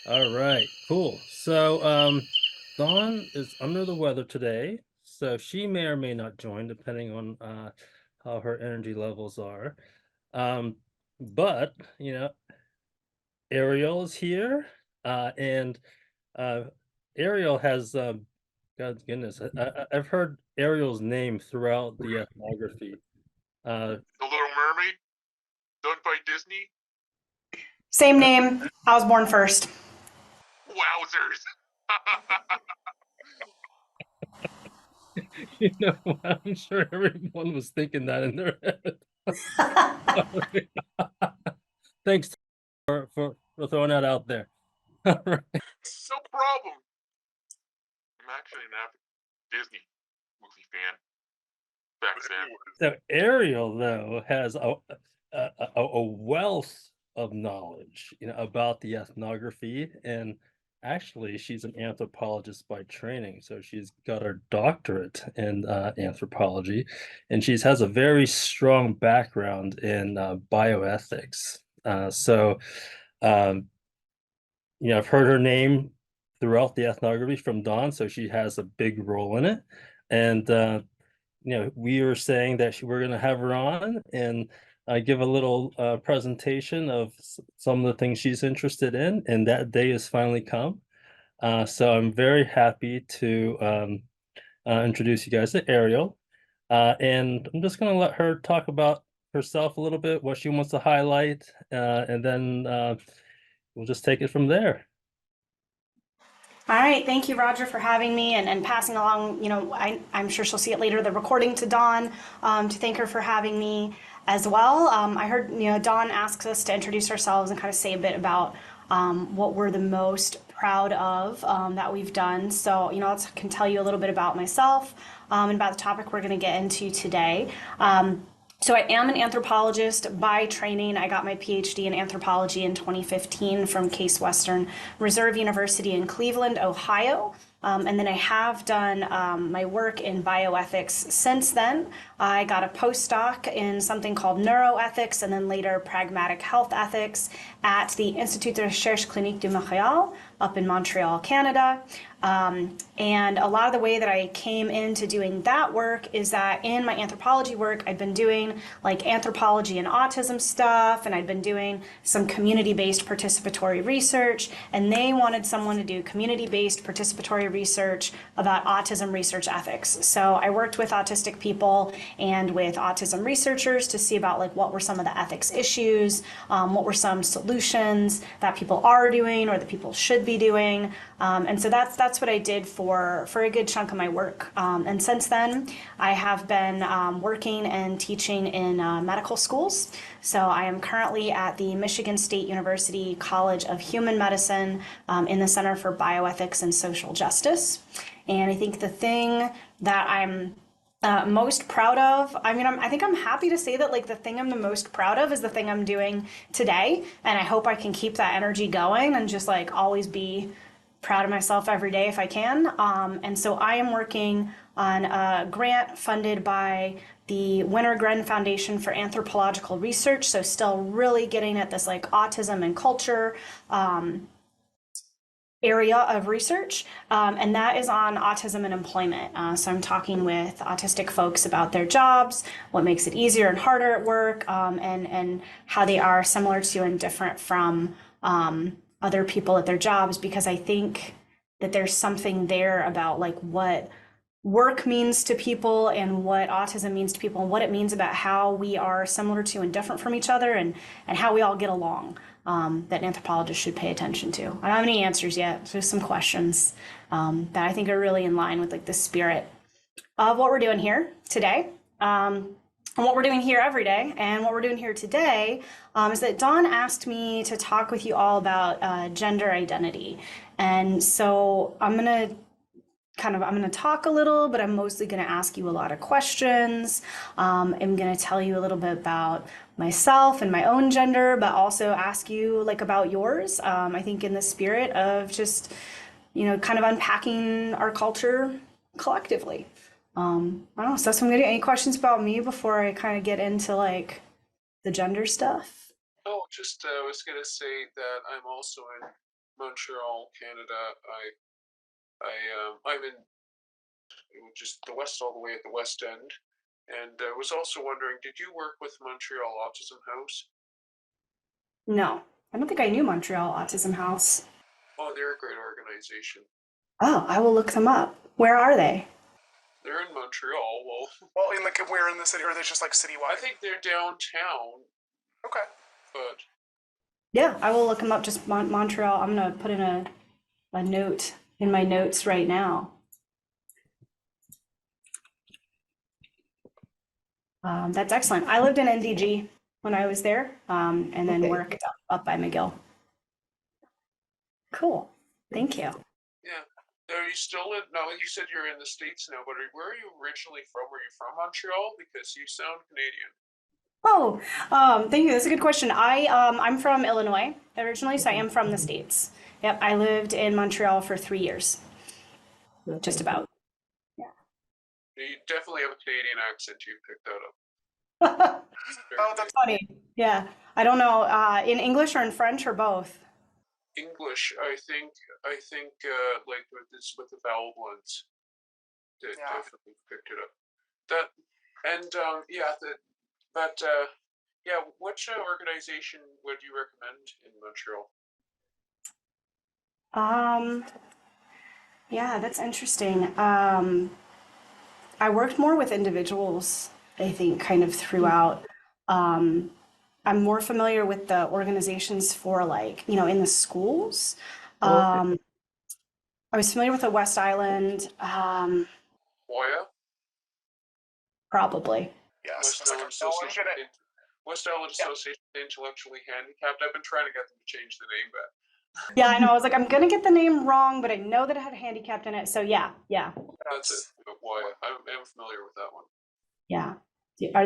All right, cool. So, Dawn is under the weather today, so she may or may not join, depending on how her energy levels are. Um, but Ariel is here, and uh, Ariel has, God goodness, I've heard Ariel's name throughout the ethnography. Uh, The Little Mermaid, done by Disney. Same name. I was born first. Wowzers! I'm sure everyone was thinking that in their head. Thanks for throwing that out there. All right. No problem. I'm actually an avid Disney movie fan back then. So Ariel, though, has a wealth of knowledge, about the ethnography, and actually, she's an anthropologist by training. So she's got her doctorate in anthropology, and she has a very strong background in bioethics. So, um, I've heard her name throughout the ethnography from Dawn, so she has a big role in it. And we were saying that we're going to have her on and give a little presentation of some of the things she's interested in, and that day has finally come. So I'm very happy to introduce you guys to Ariel. And I'm just going to let her talk about herself a little bit, what she wants to highlight, and then we'll just take it from there. All right, thank you, Roger, for having me and passing along. I'm sure she'll see it later, the recording to Dawn, to thank her for having me as well. I heard, Dawn asks us to introduce ourselves and kind of say a bit about what we're the most proud of that we've done. So, I can tell you a little bit about myself and about the topic we're going to get into today. So I am an anthropologist by training. I got my PhD in anthropology in 2015 from Case Western Reserve University in Cleveland, Ohio. And then I have done my work in bioethics since then. I got a postdoc in something called neuroethics and then later pragmatic health ethics at the Institut de Recherche Clinique de Montréal up in Montreal, Canada. And a lot of the way that I came into doing that work is that in my anthropology work, I'd been doing like anthropology and autism stuff, and I'd been doing some community-based participatory research, and they wanted someone to do community-based participatory research about autism research ethics. So I worked with autistic people and with autism researchers to see about like what were some of the ethics issues, what were some solutions that people are doing or that people should be doing. And so that's what I did for a good chunk of my work. And since then, I have been working and teaching in medical schools. So I am currently at the Michigan State University College of Human Medicine in the Center for Bioethics and Social Justice. And I think the thing that I'm most proud of, I think I'm happy to say that like the thing I'm the most proud of is the thing I'm doing today. And I hope I can keep that energy going and just like always be proud of myself every day if I can. And so I am working on a grant funded by the Winter Gren Foundation for Anthropological Research. So still really getting at this like autism and culture area of research, and that is on autism and employment. So I'm talking with autistic folks about their jobs, what makes it easier and harder at work, and how they are similar to and different from other people at their jobs, because I think that there's something there about like what work means to people and what autism means to people and what it means about how we are similar to and different from each other, and how we all get along, that anthropologists should pay attention to. I don't have any answers yet, just some questions that I think are really in line with like the spirit of what we're doing here today. And what we're doing here every day, and what we're doing here today, is that Dawn asked me to talk with you all about gender identity. And so I'm going to talk a little, but I'm mostly going to ask you a lot of questions. I'm going to tell you a little bit about myself and my own gender, but also ask you like about yours. I think in the spirit of just, kind of unpacking our culture collectively. I don't know. So that's what I'm gonna do. Any questions about me before I kind of get into like the gender stuff? Oh, just I was gonna say that I'm also an Montreal, Canada. I'm in just the west, all the way at the West End, and I was also wondering, did you work with Montreal Autism House? No, I don't think I knew Montreal Autism House. Oh, they're a great organization. Oh, I will look them up. Where are they? They're in Montreal. Well, in like where in the city, or are they just like I citywide? think they're downtown, Okay. but Yeah, I will look them up. Just Montreal. I'm gonna put in a note in my notes right now. That's excellent. I lived in NDG when I was there, and then worked up by McGill. Cool. Thank you. yeah. Are you still in? No, you said you're in the States now, but where are you originally from? Were you from Montreal? Because you sound Canadian. Oh, thank you. That's a good question. I'm from Illinois originally, so I am from the States. Yep, I lived in Montreal for 3 years, just about. You definitely have a Canadian accent. You picked that up. Oh, that's Funny. Yeah. I don't know, in English or in French or both. English. I think like with the vowel blends, that Yeah. definitely picked it up. That and yeah, yeah. Which organization would you recommend in Montreal? Yeah, that's interesting. I worked more with individuals, I think, kind of throughout. Um, I'm more familiar with the organizations for like, in the schools. I was familiar with the West Island, Hoya, probably. yes. West It's like Island no one Association. can. West Island Association of the Intellectually Handicapped. I've been trying to get them to change the name, but Yeah, I know. I was like, I'm gonna get the name wrong, but I know that it had handicapped in it. So yeah, that's it. Hoya. I'm familiar with that one. yeah. Are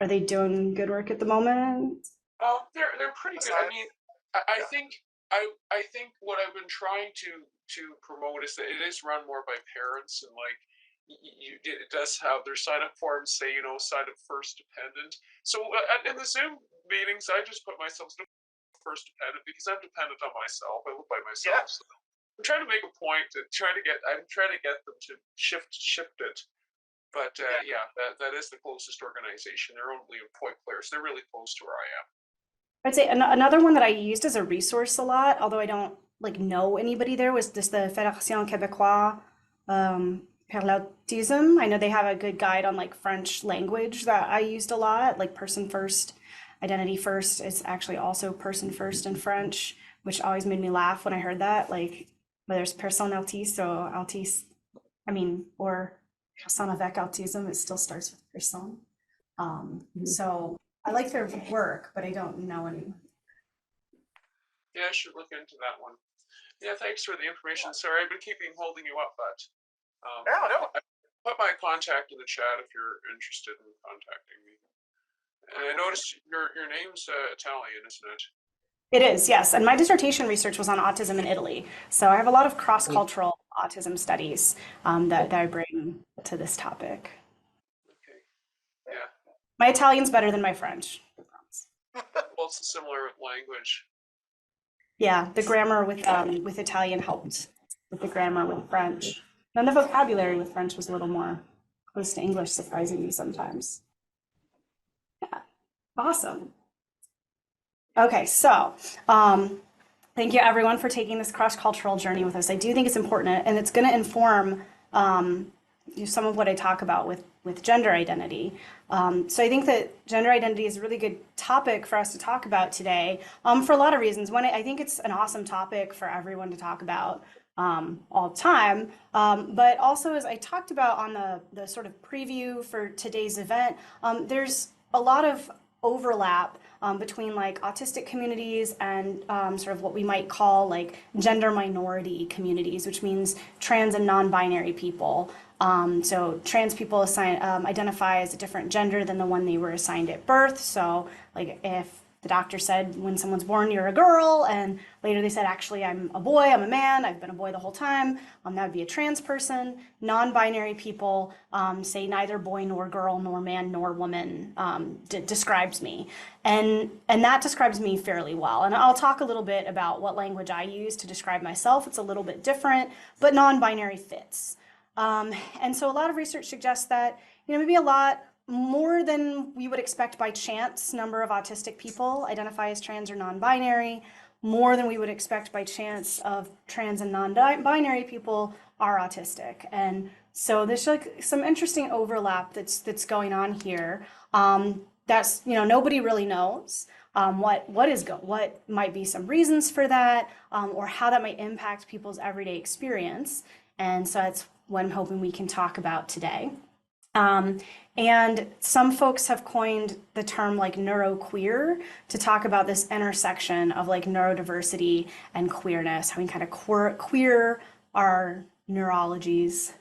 they doing good work at the moment? Oh, they're pretty good. I mean, I think I think what I've been trying to promote is that it is run more by parents, and like it does have their sign up forms say sign up first dependent. So in the Zoom meetings, I just put myself as first dependent because I'm dependent on myself. I live by myself. Yeah. So I'm trying to make a point to I'm trying to get them to shift it. But yeah, that is the closest organization. They're only in Point Claire, so they're really close to where I am. I'd say another one that I used as a resource a lot, although I don't like know anybody there, was just the Fédération Québécoise pour l'autism. I know they have a good guide on like French language that I used a lot, like person first, identity first. It's actually also person first in French, which always made me laugh when I heard that. Like whether it's personne autiste or autiste, or personne avec autism, it still starts with personne. So I like their work, but I don't know anyone. Yeah, I should look into that one. Yeah, thanks for the information. Sorry, I've been holding you up, but No. I put my contact in the chat if you're interested in contacting me. And I noticed your name's Italian, isn't it? It is, yes. And my dissertation research was on autism in Italy. So I have a lot of cross-cultural autism studies that I bring to this topic. Okay. Yeah. My Italian's better than my French. I promise. Well, it's a similar language. Yeah, the grammar with Italian helped with the grammar with French. And the vocabulary with French was a little more close to English, surprisingly sometimes. Yeah, awesome. Okay, so thank you everyone for taking this cross-cultural journey with us. I do think it's important, and it's going to inform some of what I talk about with gender identity. So I think that gender identity is a really good topic for us to talk about today for a lot of reasons. One, I think it's an awesome topic for everyone to talk about all the time. But also, as I talked about on the sort of preview for today's event, there's a lot of overlap between like autistic communities and sort of what we might call like gender minority communities, which means trans and non-binary people. So trans people identify as a different gender than the one they were assigned at birth. So like if the doctor said when someone's born, you're a girl, and later they said, actually, I'm a boy, I'm a man, I've been a boy the whole time. That would be a trans person. Non-binary people say neither boy nor girl nor man nor woman describes me. And that describes me fairly well. And I'll talk a little bit about what language I use to describe myself. It's a little bit different, but non-binary fits. And so a lot of research suggests that, maybe a lot more than we would expect by chance number of autistic people identify as trans or non-binary, more than we would expect by chance of trans and non-binary people are autistic. And so there's like some interesting overlap that's going on here. That's, nobody really knows what might be some reasons for that, or how that might impact people's everyday experience. And so that's what I'm hoping we can talk about today. And some folks have coined the term like neuroqueer to talk about this intersection of like neurodiversity and queerness, how we kind of queer our neurologies,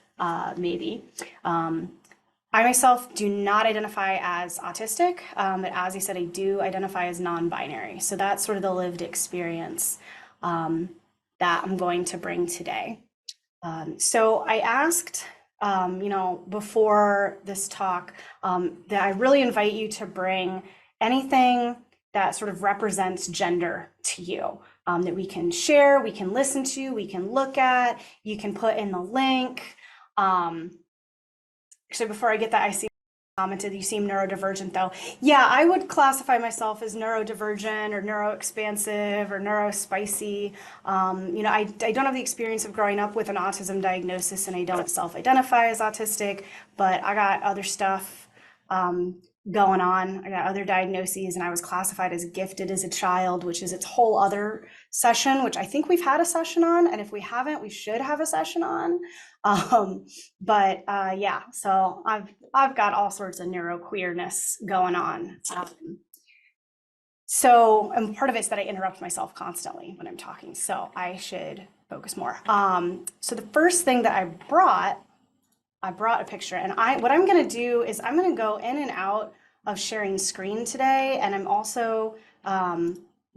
maybe. I myself do not identify as autistic, but as I said, I do identify as non-binary. So that's sort of the lived experience that I'm going to bring today. So I asked before this talk, that I really invite you to bring anything that sort of represents gender to you, that we can share, we can listen to, we can look at, you can put in the link. Actually, before I get that, I see commented, you seem neurodivergent though. Yeah, I would classify myself as neurodivergent or neuroexpansive or neurospicy. I don't have the experience of growing up with an autism diagnosis, and I don't self-identify as autistic, but I got other stuff going on. I got other diagnoses, and I was classified as gifted as a child, which is its whole other session, which I think we've had a session on, and if we haven't, we should have a session on. Yeah, so I've got all sorts of neuroqueerness going on. And part of it's that I interrupt myself constantly when I'm talking, so I should focus more. So the first thing that I brought a picture, and what I'm going to do is I'm going to go in and out of sharing screen today, and I'm also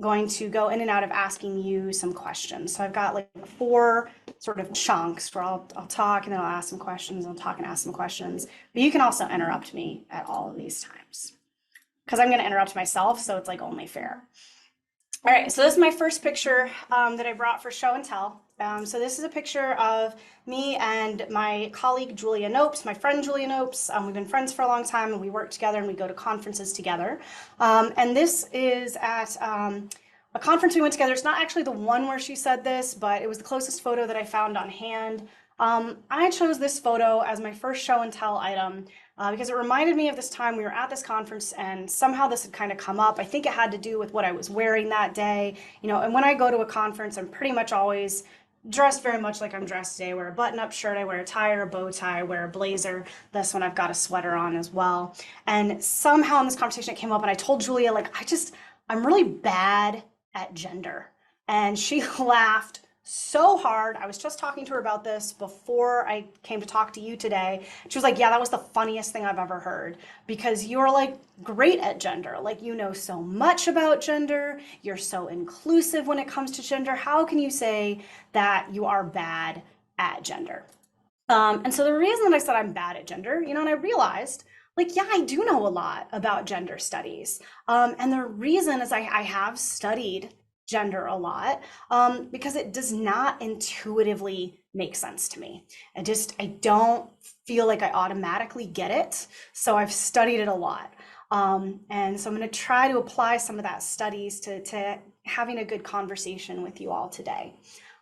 going to go in and out of asking you some questions. So I've got like 4 sort of chunks where I'll talk and then I'll ask some questions, I'll talk and ask some questions, but you can also interrupt me at all of these times, because I'm going to interrupt myself, so it's like only fair. All right, so this is my first picture that I brought for show and tell. So this is a picture of me and my colleague Julia Nopes, my friend Julia Nopes. We've been friends for a long time, and we work together and we go to conferences together. And this is at a conference we went together. It's not actually the one where she said this, but it was the closest photo that I found on hand. I chose this photo as my first show and tell item because it reminded me of this time we were at this conference and somehow this had kind of come up. I think it had to do with what I was wearing that day. And when I go to a conference, I'm pretty much always dressed very much like I'm dressed today. I wear a button-up shirt, I wear a tie or a bow tie, I wear a blazer. This one I've got a sweater on as well. And somehow in this conversation it came up, and I told Julia, like, I'm really bad at gender. And she laughed so hard. I was just talking to her about this before I came to talk to you today. She was like, yeah, that was the funniest thing I've ever heard, because you're like great at gender. Like, you know so much about gender. You're so inclusive when it comes to gender. How can you say that you are bad at gender? And so the reason that I said I'm bad at gender, and I realized, like, yeah, I do know a lot about gender studies. And the reason is I have studied gender a lot, because it does not intuitively make sense to me. I don't feel like I automatically get it. So I've studied it a lot. And so I'm going to try to apply some of that studies to having a good conversation with you all today.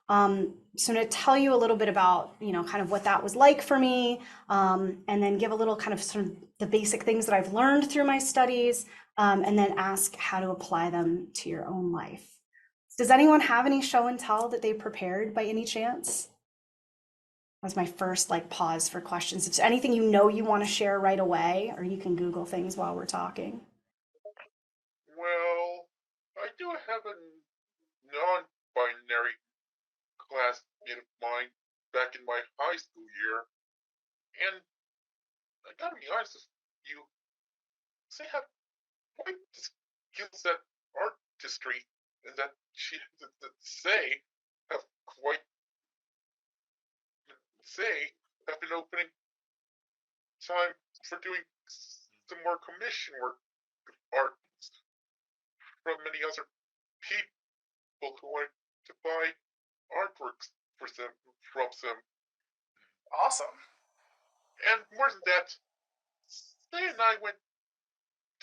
So I'm going to tell you a little bit about, kind of what that was like for me, and then give a little kind of sort of the basic things that I've learned through my studies, and then ask how to apply them to your own life. Does anyone have any show and tell that they prepared by any chance? That's my first pause for questions. If there's anything you want to share right away, or you can Google things while we're talking. Well, I do have a non-binary classmate of mine back in my high school year, and I gotta be honest with you, they have quite the skill set artistry, and that she say have quite have been opening time for doing some more commission work with art from many other people who wanted to buy artworks for them from them. Awesome. And more than that, Say and I went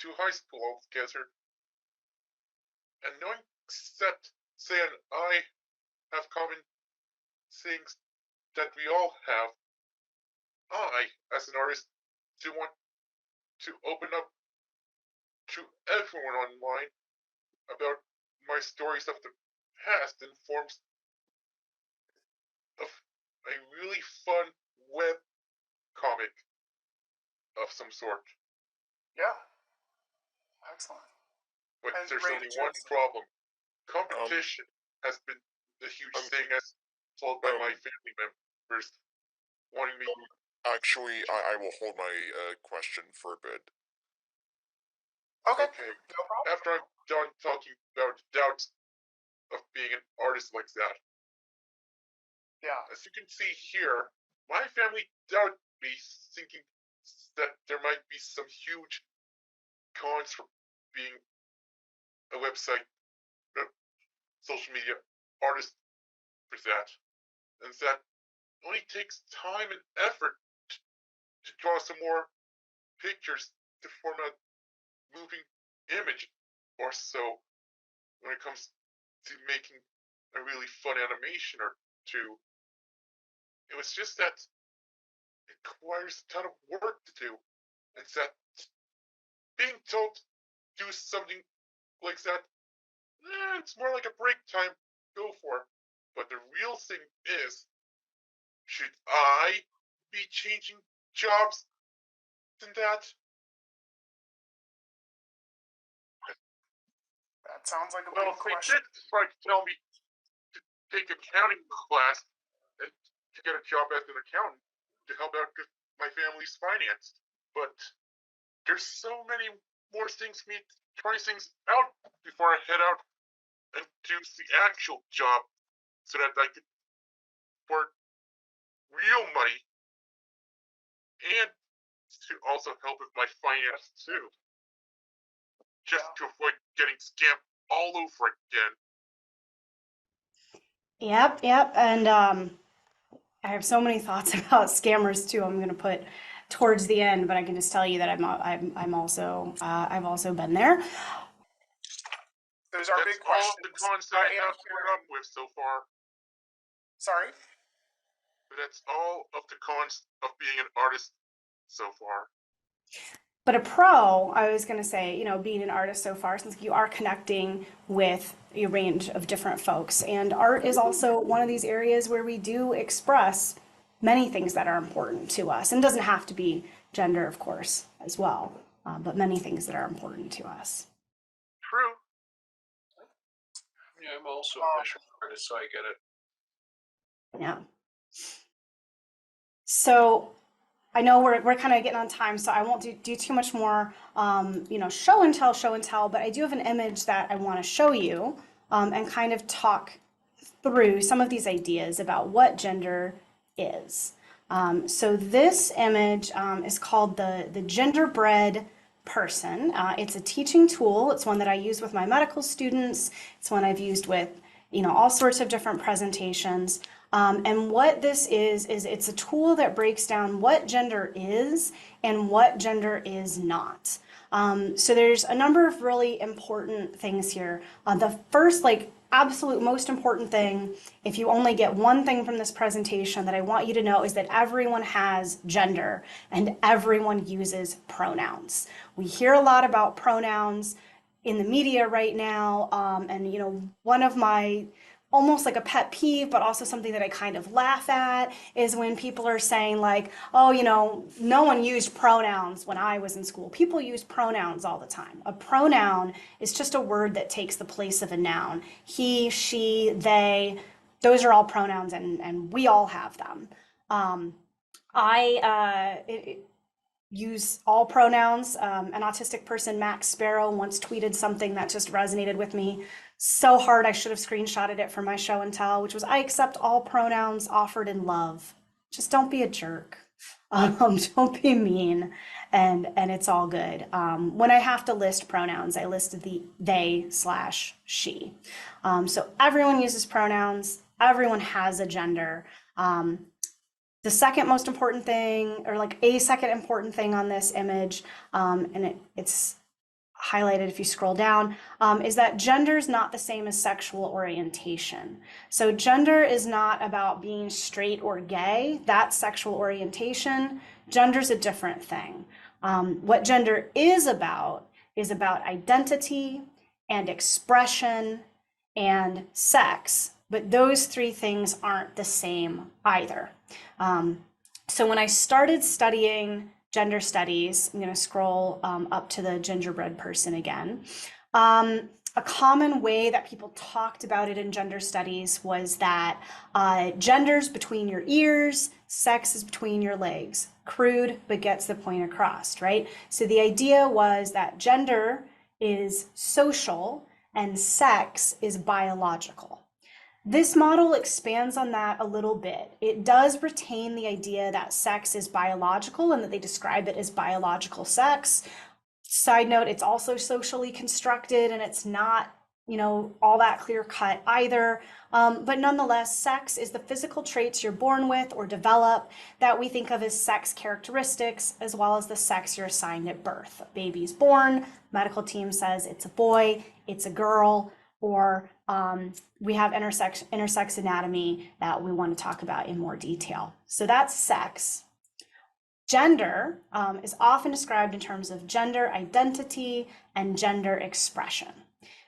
to high school all together, and knowing that Say and I have common things that we all have, I, as an artist, do want to open up to everyone online about my stories of the past in forms of a really fun web comic of some sort. Yeah. Excellent. But And there's great only one choice. problem. Competition has been a huge thing, as told by my family members wanting me. Actually, I will hold my question for a bit. Okay. Okay. No problem. After I'm done talking about doubts of being an artist like that, Yeah. as you can see here, my family doubted me, thinking that there might be some huge cons for being a website, social media artist for that, and that only takes time and effort to draw some more pictures to form a moving image or so when it comes to making a really fun animation or two. It was just that it requires a ton of work to do, and that being told to do something like that, it's more like a break time, go for. But the real thing is, should I be changing jobs than that? That sounds like a Well, big they question. did try to tell me to take accounting class and to get a job as an accountant to help out with my family's finance. But there's so many more things for me to try things out before I head out and do the actual job so that I could work real money and to also help with my finance too. Just to avoid getting scammed all over again. Yep. And I have so many thoughts about scammers too. I'm going to put towards the end, but I can just tell you that I'm also I've also been there. Those are That's big all questions. of the cons that I have put up with so far. Sorry? But that's all of the cons of being an artist so far. But a pro, I was going to say, being an artist so far, since you are connecting with a range of different folks, and art is also one of these areas where we do express many things that are important to us, and it doesn't have to be gender, of course, as well, but many things that are important to us. True. Yeah, I'm also a visual artist, so I get it. Yeah. So I know we're kind of getting on time, so I won't do too much more, show and tell, but I do have an image that I want to show you and kind of talk through some of these ideas about what gender is. So this image is called the Genderbread Person. It's a teaching tool. It's one that I use with my medical students. It's one I've used with, all sorts of different presentations. And what this is it's a tool that breaks down what gender is and what gender is not. So there's a number of really important things here. The first, absolute most important thing, if you only get one thing from this presentation that I want you to know, is that everyone has gender and everyone uses pronouns. We hear a lot about pronouns in the media right now, and one of my almost like a pet peeve, but also something that I kind of laugh at, is when people are saying oh, no one used pronouns when I was in school. People use pronouns all the time. A pronoun is just a word that takes the place of a noun. He, she, they, those are all pronouns, and we all have them. use all pronouns. An autistic person, Max Sparrow, once tweeted something that just resonated with me so hard I should have screenshotted it for my show and tell, which was, I accept all pronouns offered in love. Just don't be a jerk. Don't be mean, and it's all good. When I have to list pronouns, I list the they/she. So everyone uses pronouns. Everyone has a gender. The second most important thing, or like a second important thing on this image, and it's highlighted if you scroll down, is that gender is not the same as sexual orientation. So gender is not about being straight or gay. That's sexual orientation. Gender's a different thing. What gender is about identity and expression and sex, but those three things aren't the same either. So when I started studying gender studies, I'm going to scroll up to the gingerbread person again. A common way that people talked about it in gender studies was that gender's between your ears, sex is between your legs. Crude, but gets the point across, right? So the idea was that gender is social and sex is biological. This model expands on that a little bit. It does retain the idea that sex is biological and that they describe it as biological sex. Side note, it's also socially constructed and it's not, all that clear cut either. But nonetheless, sex is the physical traits you're born with or develop that we think of as sex characteristics, as well as the sex you're assigned at birth. A baby's born, medical team says it's a boy, it's a girl, or we have intersex anatomy that we want to talk about in more detail. So that's sex. Gender is often described in terms of gender identity and gender expression.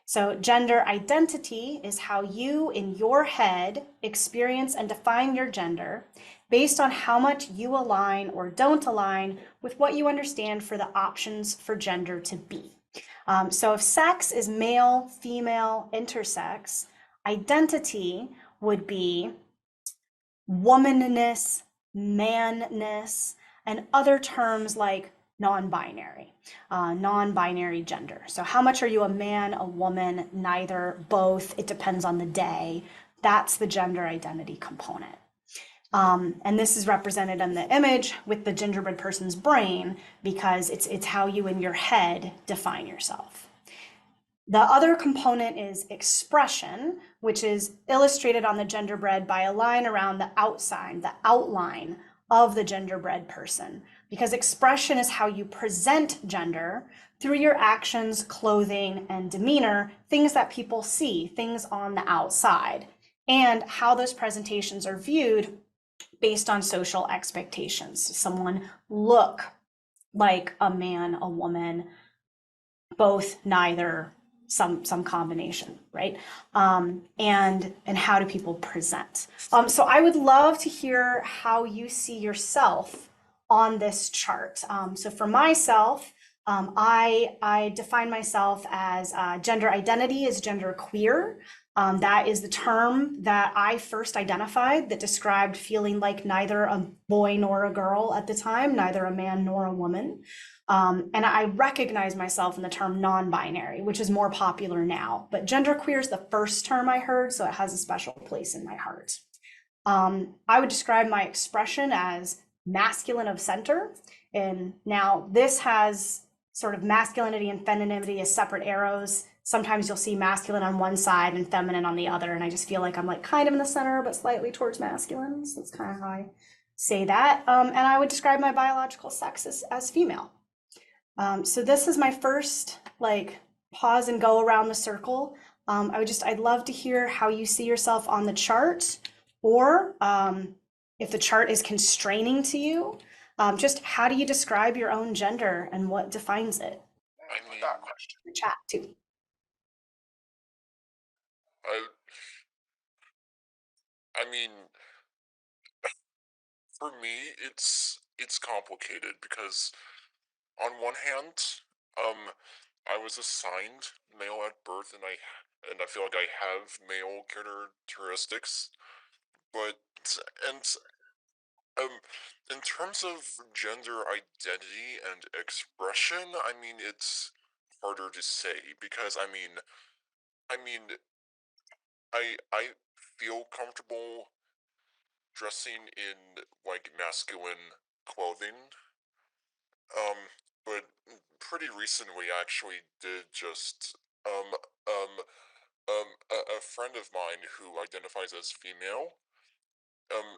So gender identity is how you, in your head, experience and define your gender based on how much you align or don't align with what you understand for the options for gender to be. So if sex is male, female, intersex, identity would be womanness, manness, and other terms like non-binary, non-binary gender. So how much are you a man, a woman, neither, both? It depends on the day. That's the gender identity component. And this is represented in the image with the gingerbread person's brain because it's how you in your head define yourself. The other component is expression, which is illustrated on the gingerbread by a line around the outside, the outline of the gingerbread person, because expression is how you present gender through your actions, clothing, and demeanor, things that people see, things on the outside, and how those presentations are viewed based on social expectations. Someone look like a man, a woman, both, neither, some combination, right? And how do people present? So I would love to hear how you see yourself on this chart. So for myself, I define myself as gender identity is gender queer. That is the term that I first identified that described feeling like neither a boy nor a girl at the time, neither a man nor a woman. And I recognize myself in the term non-binary, which is more popular now. But genderqueer is the first term I heard, so it has a special place in my heart. I would describe my expression as masculine of center. And now this has sort of masculinity and femininity as separate arrows. Sometimes you'll see masculine on one side and feminine on the other. And I just feel like I'm like kind of in the center, but slightly towards masculine. So that's kind of how I say that. And I would describe my biological sex as female. So this is my first like pause and go around the circle. I'd love to hear how you see yourself on the chart, or if the chart is constraining to you, just how do you describe your own gender and what defines it? I mean, that question. The chat too. I mean, for me, it's complicated because on one hand, I was assigned male at birth, and I feel like I have male characteristics, but and in terms of gender identity and expression, I mean, it's harder to say because I mean, I feel comfortable dressing in like masculine clothing. Um, but pretty recently, I actually did just um um a friend of mine who identifies as female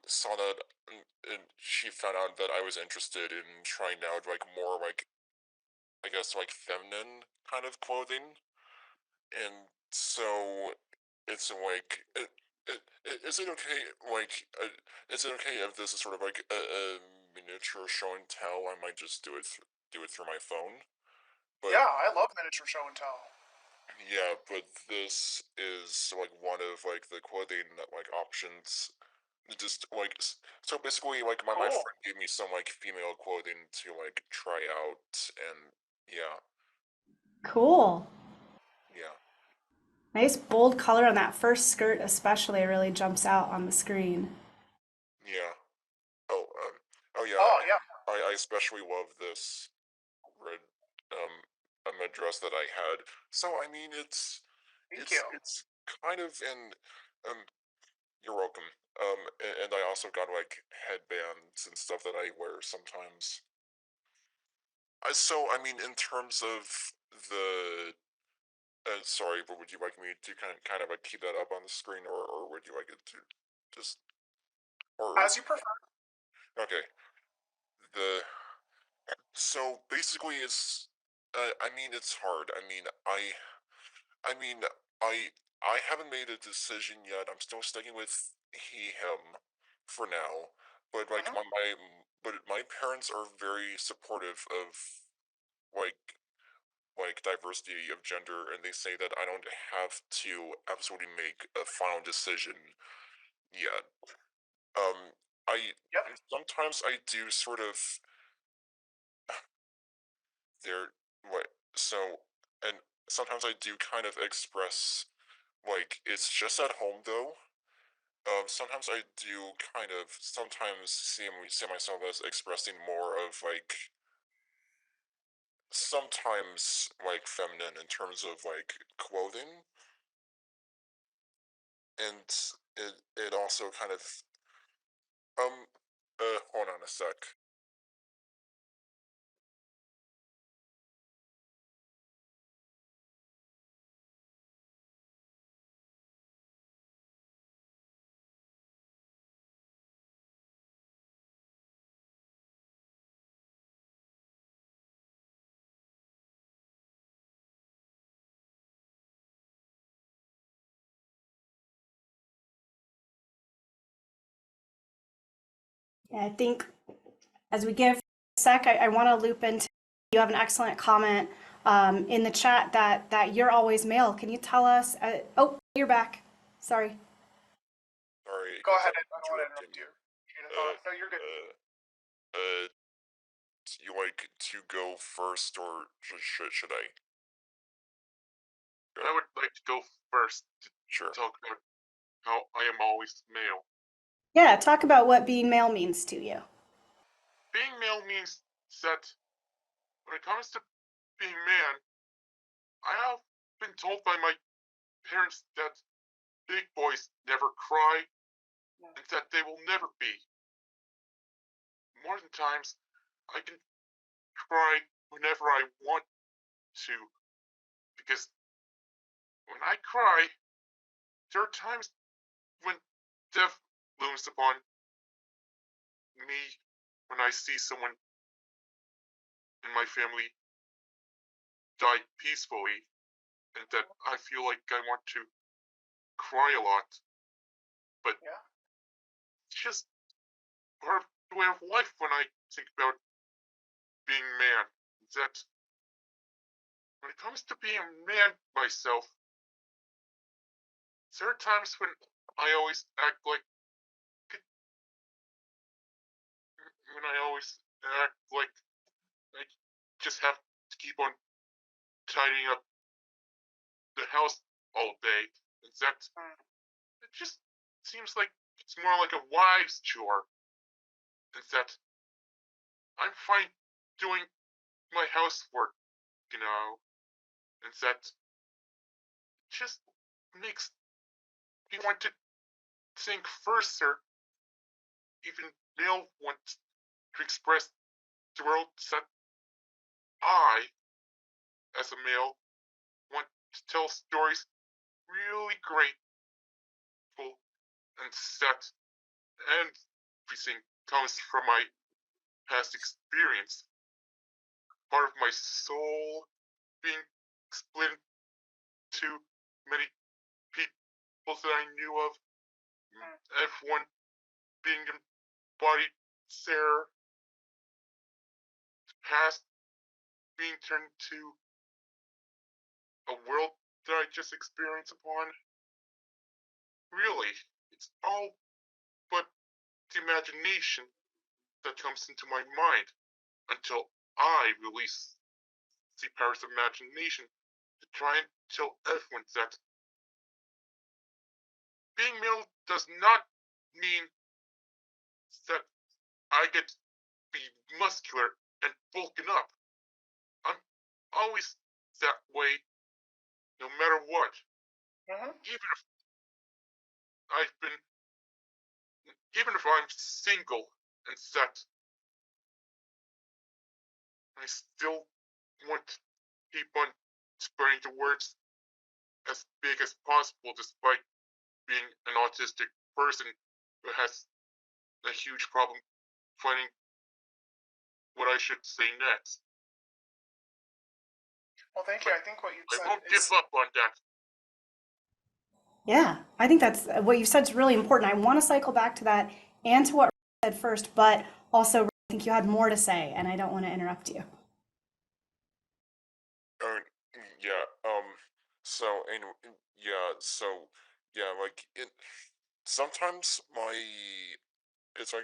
saw that and she found out that I was interested in trying out like more like I guess like feminine kind of clothing, and so it's like is it okay like is it okay if this is sort of like a miniature show and tell? I might just do it through my phone, but Yeah, I love miniature show and tell. yeah, but this is like one of like the clothing like options. Just like so basically like my Cool. friend gave me some like female clothing to like try out, and yeah, Cool. yeah. Nice bold color on that first skirt, especially, really jumps out on the screen. Yeah. Oh, oh yeah. Oh yeah, I especially love this red dress that I had. So I mean, thank you. it's kind of in um. You're welcome. And I also got like headbands and stuff that I wear sometimes. So I mean, in terms of the sorry, but would you like me to kind of like keep that up on the screen, or would you like it to just or As you prefer. okay the so basically it's I mean it's hard. I mean I I haven't made a decision yet. I'm still sticking with he him for now, but like Mhm. but my parents are very supportive of like diversity of gender, and they say that I don't have to absolutely make a final decision yet. Um, I Yep. sometimes I do sort of there what so and sometimes I do kind of express like it's just at home though. Sometimes I do kind of sometimes see myself as expressing more of like sometimes like feminine in terms of like clothing, and it also kind of hold on a sec. Yeah, I think as we give a sec, I want to loop into, you have an excellent comment in the chat that you're always male. Can you tell us? Oh, you're back. Sorry. Sorry, Go I ahead. kept I don't want to interrupting. interrupt you. Uh, No, you're good. uh, you like to go first, or should I? Go. I would like to go first to Sure. talk about how I am always male. Yeah, talk about what being male means to you. Being male means that when it comes to being man, I have been told by my parents that big boys never cry and that they will never be. More than times, I can cry whenever I want to because when I cry, there are times when death looms upon me when I see someone in my family die peacefully, and that I feel like I want to cry a lot, but Yeah. it's just part of the way of life when I think about being man. That when it comes to being a man myself, there are times when I always act like when I always act like I just have to keep on tidying up the house all day. And that Mm. it just seems like it's more like a wives' chore. and that I'm fine doing my housework, you know, and that just makes me want to think further, even male want to express the world that I, as a male, want to tell stories really grateful and that everything comes from my past experience. Part of my soul being split into many people that I knew of, everyone being embodied there, the past being turned to a world that I just experienced upon. Really, it's all but the imagination that comes into my mind until I release the powers of imagination to try and tell everyone that being male does not mean that I get to be muscular and bulking up. I'm always that way, no matter what. Even if I've been, even if I'm single and set, I still want to keep on spreading the words as big as possible, despite being an autistic person who has a huge problem finding what I should say next. Well, thank you. I think what you I said won't is... give up on that. Yeah, I think that's what you said is really important. I want to cycle back to that and to what you said first, but also I think you had more to say, and I don't want to interrupt you. Yeah. So anyway, like it. Sometimes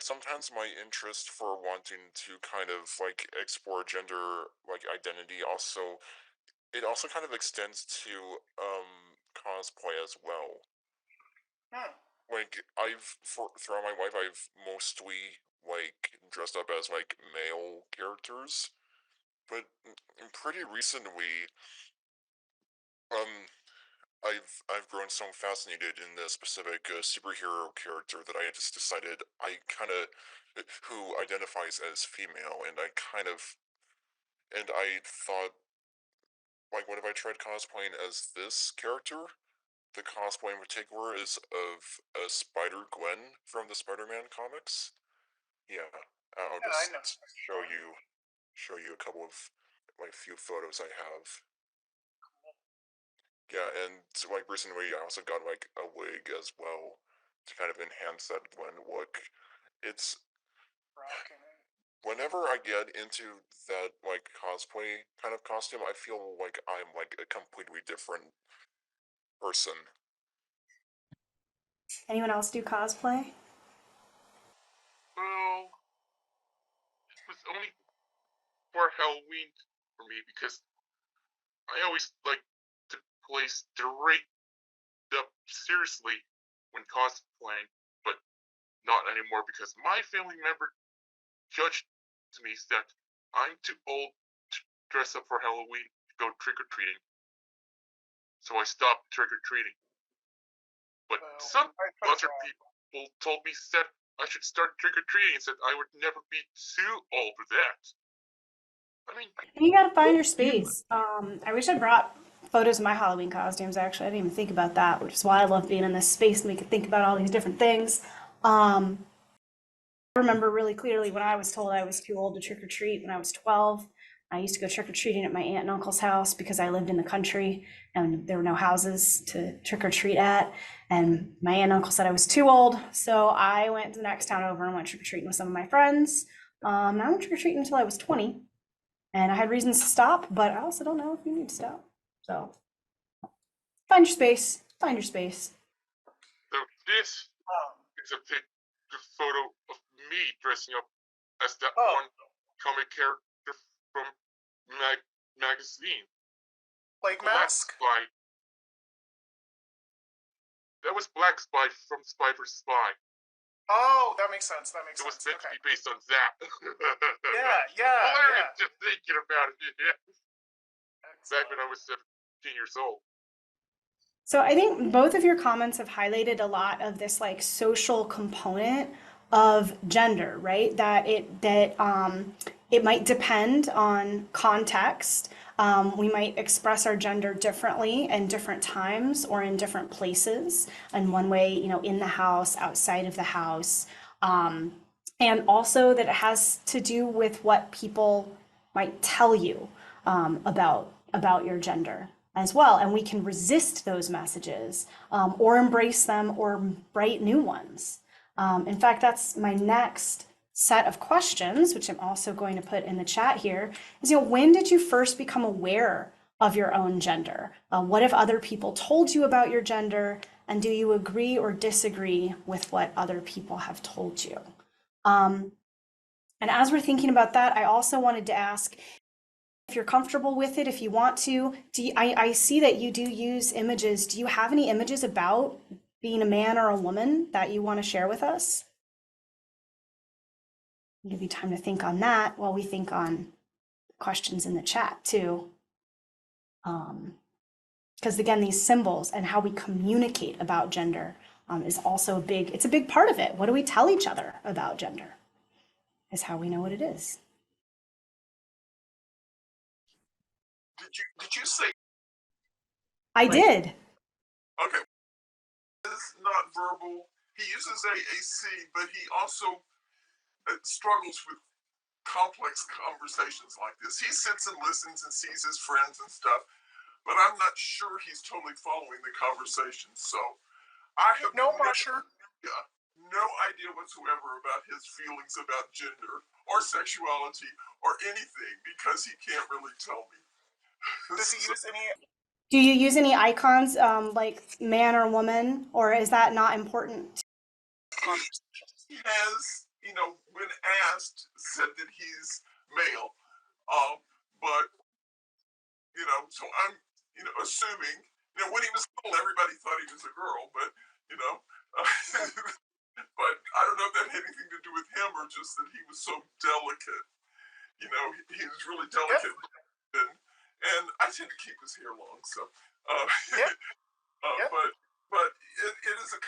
sometimes my interest for wanting to kind of like explore gender like identity also kind of extends to cosplay as well. Like throughout my life I've mostly like dressed up as like male characters, but pretty recently um I've grown so fascinated in the specific superhero character that I just decided who identifies as female, and I thought, like, what if I tried cosplaying as this character? The cosplay in particular is of Spider-Gwen from the Spider-Man comics. Yeah, I'll Yeah, I know. just show you a couple of like few photos I have. Yeah, and like recently I also got like a wig as well to kind of enhance that Gwen look. It's whenever I get into that like cosplay kind of costume, I feel like I'm like a completely different person. Anyone else do cosplay? Well, it was only for Halloween for me because I always like to play straight up seriously when cosplaying, but not anymore because my family member judged to me that I'm too old to dress up for Halloween to go trick-or-treating. So I stopped trick-or-treating. But some other people told me that I should start trick-or-treating and said I would never be too old for that. I mean, You gotta find your space. I wish I brought photos of my Halloween costumes, actually. I didn't even think about that, which is why I love being in this space and we could think about all these different things. I remember really clearly when I was told I was too old to trick or treat when I was 12. I used to go trick or treating at my aunt and uncle's house because I lived in the country and there were no houses to trick or treat at. And my aunt and uncle said I was too old. So I went to the next town over and went trick or treating with some of my friends. I went trick or treating until I was 20. And I had reasons to stop, but I also don't know if you need to stop. So find your space. Find your space. so this is a photo of me dressing up as that one comic character from magazine. Like Black Mask? Spy. That was Black Spy from Spy vs. Spy. Oh, that makes sense. That makes It was sense. meant to Okay. be based on that. Yeah. Hilarious just thinking about it. Yeah. Back when Excellent. I was 17 years old. So I think both of your comments have highlighted a lot of this like social component of gender, right? It might depend on context. We might express our gender differently in different times or in different places. In one way, in the house, outside of the house. And also that it has to do with what people might tell you about your gender as well. And we can resist those messages or embrace them or write new ones. In fact, that's my next set of questions, which I'm also going to put in the chat here, is, when did you first become aware of your own gender? What if other people told you about your gender? And do you agree or disagree with what other people have told you? And as we're thinking about that, I also wanted to ask, if you're comfortable with it, if you want to, I see that you do use images. Do you have any images about being a man or a woman that you want to share with us? I'll give you time to think on that while we think on questions in the chat too. Because again, these symbols and how we communicate about gender is also it's a big part of it. What do we tell each other about gender? Is how we know what it is. Did you say? I did. Okay. It's not verbal. He uses AAC, but he also struggles with complex conversations like this. He sits and listens and sees his friends and stuff, but I'm not sure he's totally following the conversation. So I have No pressure. no idea whatsoever about his feelings about gender or sexuality or anything because he can't really tell me. Does he use any? Do you use any icons like man or woman, or is that not important? He has, when asked, said that he's male, but so I'm, assuming, when he was little, everybody thought he was a girl, but but I don't know if that had anything to do with him or just that he was so delicate. He was really delicate, and I tend to keep his hair long, so. But it is a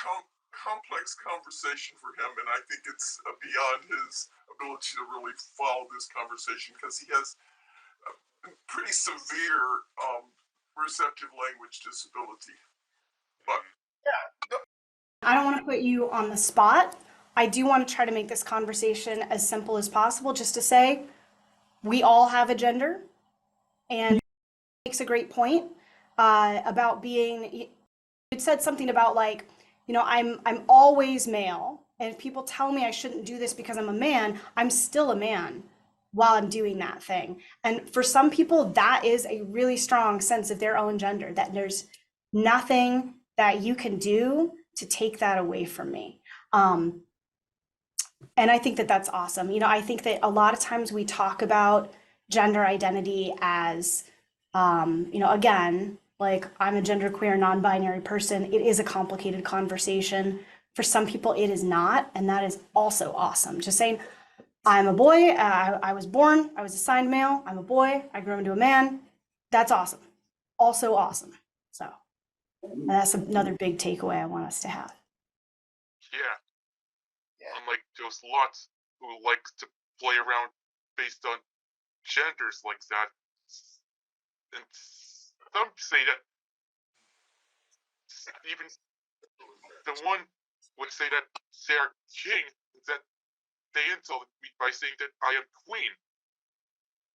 complex conversation for him, and I think it's beyond his ability to really follow this conversation because he has a pretty severe receptive language disability. But I don't want to put you on the spot. I do want to try to make this conversation as simple as possible, just to say we all have a gender, and makes a great point about being. It said something about like, I'm always male, and if people tell me I shouldn't do this because I'm a man, I'm still a man while I'm doing that thing. And for some people, that is a really strong sense of their own gender, that there's nothing that you can do to take that away from me. And I think that that's awesome. I think that a lot of times we talk about gender identity as, again, like I'm a genderqueer, non-binary person. It is a complicated conversation. For some people, it is not, and that is also awesome. Just saying, I'm a boy. I was born. I was assigned male. I'm a boy. I grew into a man. That's awesome. Also awesome. So that's another big takeaway I want us to have. Yeah. Unlike those lots who like to play around based on genders like that. And some say that even the one would say that they're king, that they insult me by saying that I am queen.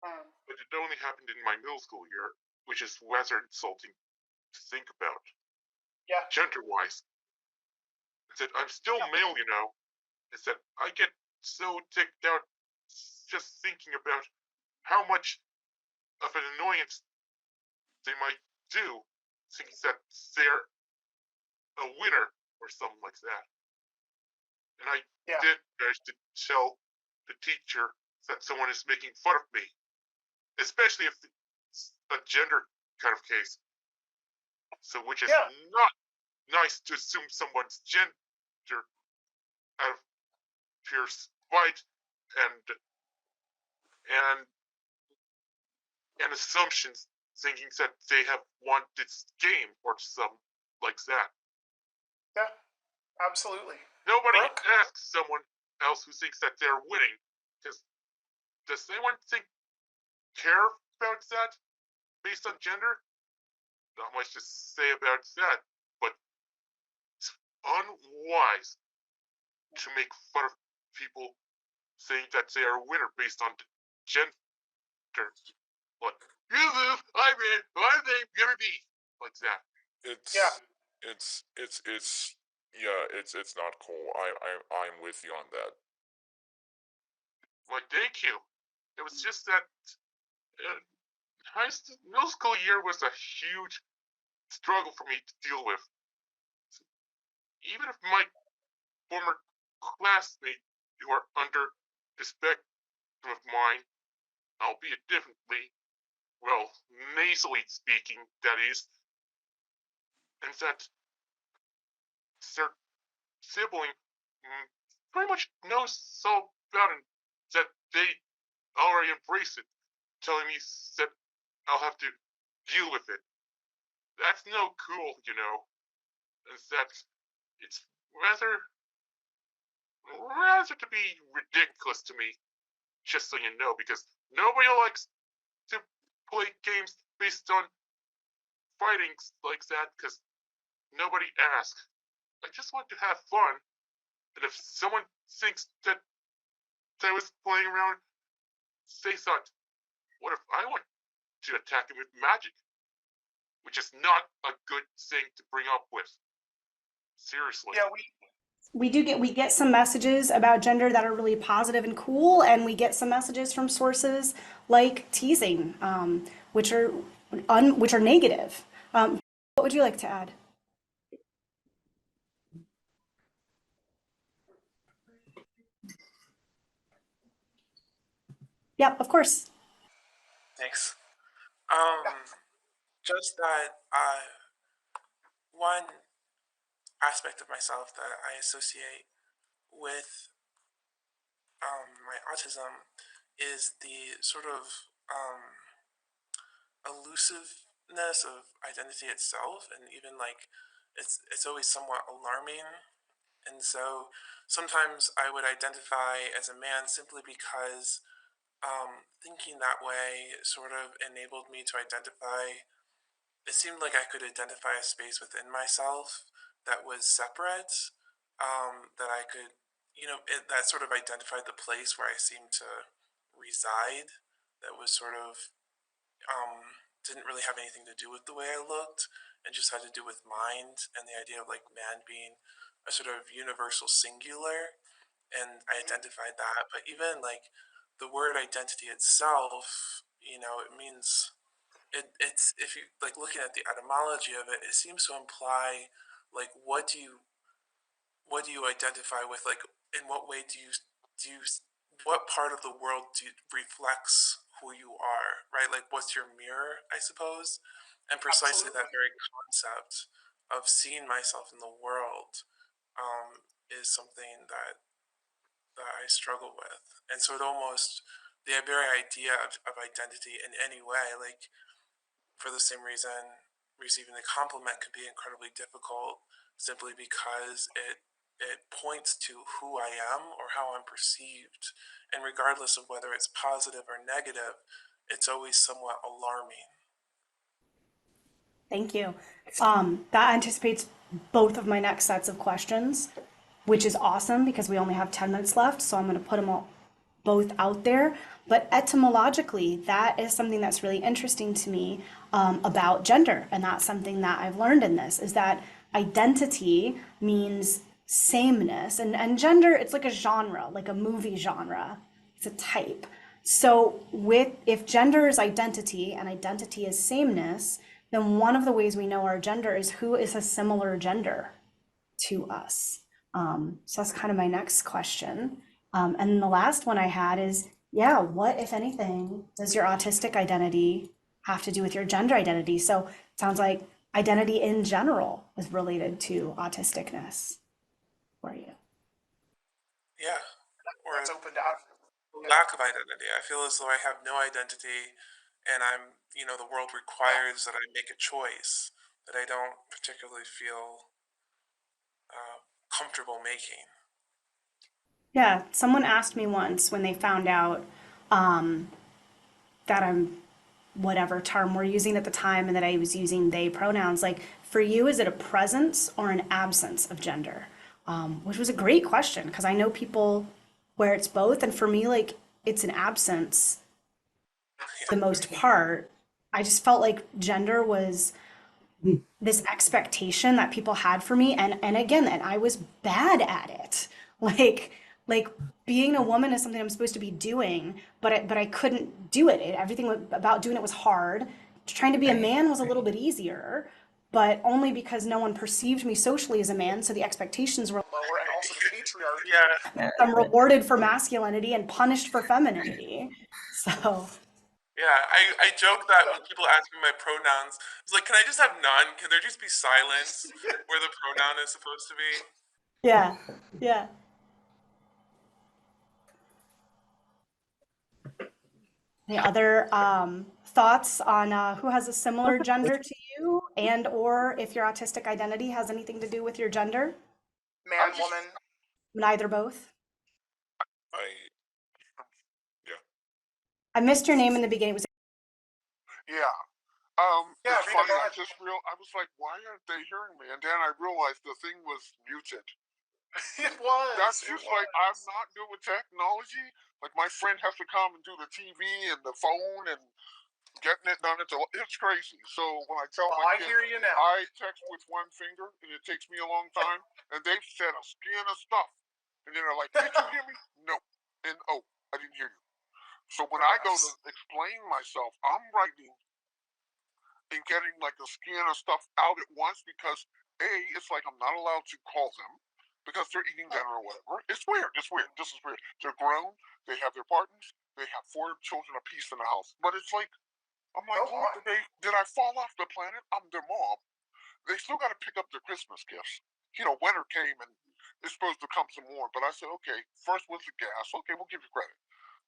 But it only happened in my middle school year, which is rather insulting to think about. Yeah. Gender-wise. It said, I'm still male, It said, I get so ticked out just thinking about how much of an annoyance they might do, thinking that they're a winner or something like that. And I did manage to tell the teacher that someone is making fun of me, especially if it's a gender kind of case. So, which is not nice to assume someone's gender out of pure spite and and and assumptions, thinking that they have won this game or something like that. Yeah, absolutely. Nobody Brooke? asks someone else who thinks that they're winning. Does anyone care about that based on gender? Not much to say about that, but it's unwise to make fun of people saying that they are a winner based on gender. Like, you lose, I win, I'm gonna be like that. It's not cool. I'm with you on that. Like, thank you. It was just that middle school year was a huge struggle for me to deal with. Even if my former classmates who are under the spectrum of mine, albeit differently, well, nasally speaking, that is, and that their sibling pretty much knows all about it, that they already embrace it, telling me that I'll have to deal with it. That's no cool, you know. And that it's rather to be ridiculous to me, just so you know, because nobody likes to play games based on fightings like that, because nobody asks. I just want to have fun, and if someone thinks that I was playing around, they thought, what if I want to attack him with magic? Which is not a good thing to bring up with. Seriously. Yeah, we get some messages about gender that are really positive and cool, and we get some messages from sources like teasing, which are negative. What would you like to add? Yep, of course. Thanks. Just that one aspect of myself that I associate with my autism is the sort of elusiveness of identity itself, and even like it's always somewhat alarming. And so sometimes I would identify as a man simply because thinking that way sort of enabled me to identify. It seemed like I could identify a space within myself that was separate, that I could, that sort of identified the place where I seemed to reside, that was sort of, didn't really have anything to do with the way I looked, and just had to do with mind and the idea of like man being a sort of universal singular, and I identified that. But even like the word identity itself, it means it's if you like looking at the etymology of it, it seems to imply like what do you identify with, like in what way do you what part of the world reflects who you are, right? Like what's your mirror, I suppose. And precisely absolutely. that very concept of seeing myself in the world is something that I struggle with. And so it almost, the very idea of identity in any way, like for the same reason receiving a compliment could be incredibly difficult, simply because it points to who I am or how I'm perceived, and regardless of whether it's positive or negative, it's always somewhat alarming. Thank you. That anticipates both of my next sets of questions, which is awesome because we only have 10 minutes left. So I'm going to put them all both out there. But etymologically, that is something that's really interesting to me about gender. And that's something that I've learned in this, is that identity means sameness. And gender, it's like a genre, like a movie genre. It's a type. So if gender is identity and identity is sameness, then one of the ways we know our gender is who is a similar gender to us. So that's kind of my next question. And then the last one I had is, what, if anything, does your autistic identity have to do with your gender identity? So it sounds like identity in general is related to autisticness for you. Yeah, or That's open to lack of identity. I feel as though I have no identity, and the world requires that I make a choice that I don't particularly feel comfortable making. Yeah, someone asked me once when they found out that I'm whatever term we're using at the time and that I was using they pronouns, like, for you, is it a presence or an absence of gender? Which was a great question because I know people where it's both. And for me, like, it's an absence for the most part. I just felt like gender was this expectation that people had for me, and again, and I was bad at it. Like being a woman is something I'm supposed to be doing, but I couldn't do it. Everything about doing it was hard. Trying to be a man was a little bit easier, but only because no one perceived me socially as a man, so the expectations were lower, and also the patriarchy. Yeah. I'm rewarded for masculinity and punished for femininity. So Yeah, I joke that when people ask me my pronouns, it's like, can I just have none? Can there just be silence where the pronoun is supposed to be? yeah, yeah. Any other thoughts on who has a similar gender to you, and or if your autistic identity has anything to do with your gender? Man, woman. Neither, both. I yeah. I missed your name in the beginning. Was Yeah. Yeah, it's Rita, funny. go I ahead. I was like, why aren't they hearing me? And then I realized the thing was muted. It was. That's it just was. like I'm not good with technology. Like my friend has to come and do the TV and the phone and getting it done. It's crazy. So when I tell Well, my I kids, hear you now. I text with one finger and it takes me a long time, and they've said a scan of stuff, and then they're like, "Did you hear me?" No, and oh, I didn't hear you. So when I go to explain myself, I'm writing and getting like a scan of stuff out at once because it's like I'm not allowed to call them because they're eating dinner or whatever. It's weird. It's weird. This is weird. They're grown. They have their partners. They have 4 children apiece in the house. But it's like I'm like, Go Lord, on. did I fall off the planet? I'm their mom. They still got to pick up their Christmas gifts. Winter came and it's supposed to come some more. But I said, okay, first was the gas. Okay, we'll give you credit.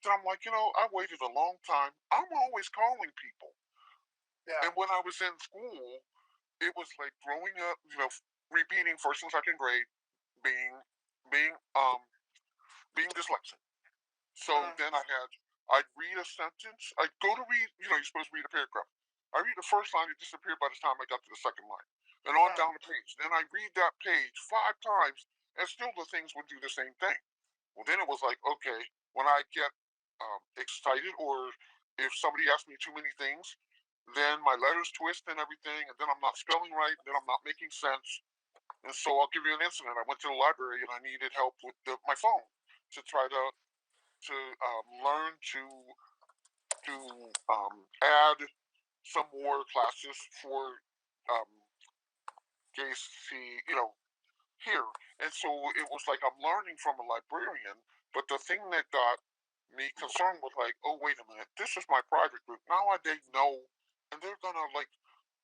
Then I'm like, I waited a long time. I'm always calling people. Yeah. And when I was in school, it was like growing up, repeating first and second grade, being being being dyslexic. So then I'd read a sentence. I'd go to read, you're supposed to read a paragraph. I read the first line, it disappeared by the time I got to the second line. And on down the page. Then I read that page 5 times, and still the things would do the same thing. Well, then it was like, okay, when I get excited or if somebody asks me too many things, then my letters twist and everything, and then I'm not spelling right, and then I'm not making sense. And so I'll give you an incident. I went to the library and I needed help with my phone to try to learn to add some more classes for um, JC, here. And so it was like I'm learning from a librarian, but the thing that got me concerned was like, oh, wait a minute, this is my private group. Now they know, and they're gonna like.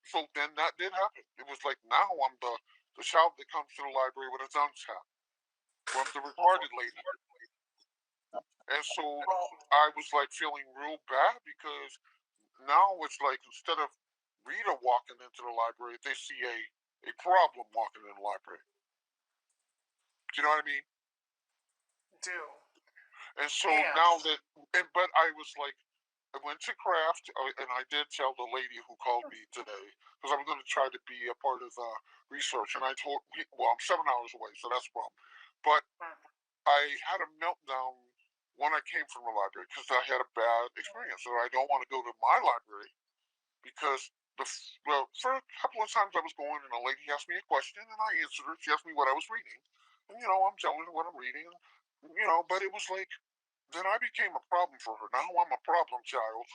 So then that did happen. It was like now I'm the child that comes to the library with a dunce hat. Well, I'm the retarded lady. And so I was like feeling real bad because now it's like instead of Rita walking into the library, they see a problem walking in the library. Do you know what I mean? Do. And so now but I was like, I went to craft, and I did tell the lady who called me today because I'm going to try to be a part of research. And I told, well, I'm 7 hours away, so that's a problem. But I had a meltdown when I came from the library because I had a bad experience, and I don't want to go to my library because for a couple of times I was going, and a lady asked me a question, and I answered her. She asked me what I was reading, and I'm telling her what I'm reading, but it was like then I became a problem for her. Now I'm a problem child.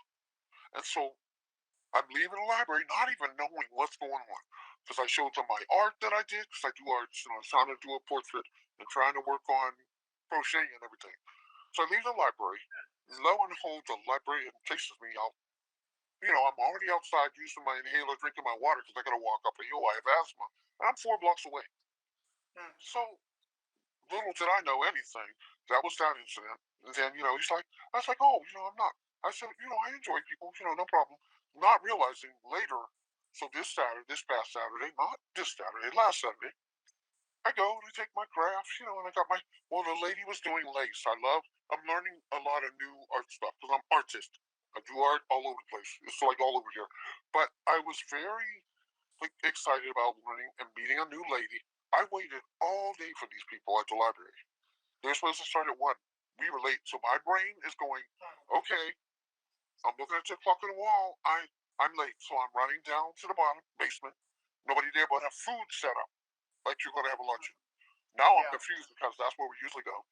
And so I'm leaving the library not even knowing what's going on. Because I showed them my art that I did, because I do art, I'm trying to do a portrait and trying to work on crocheting and everything. So I leave the library. Lo and behold, the librarian chases me out. I'm already outside using my inhaler, drinking my water because I got to walk up a hill. I have asthma. And I'm 4 blocks away. So little did I know anything. that was that incident. And then, he's like, I was like, oh, I'm not. I said, I enjoy people, no problem. Not realizing later, so this past Saturday, not this Saturday, last Saturday, I go to take my crafts, and I got the lady was doing lace. I'm learning a lot of new art stuff because I'm artist. I do art all over the place. It's like all over here. But I was very excited about learning and meeting a new lady. I waited all day for these people at the library. They're supposed to start at 1. We were late. So my brain is going, okay, I'm looking at the clock on the wall. I'm late. So I'm running down to the bottom basement. Nobody there but have food set up. Like you're going to have a luncheon. Now I'm confused because that's where we usually go.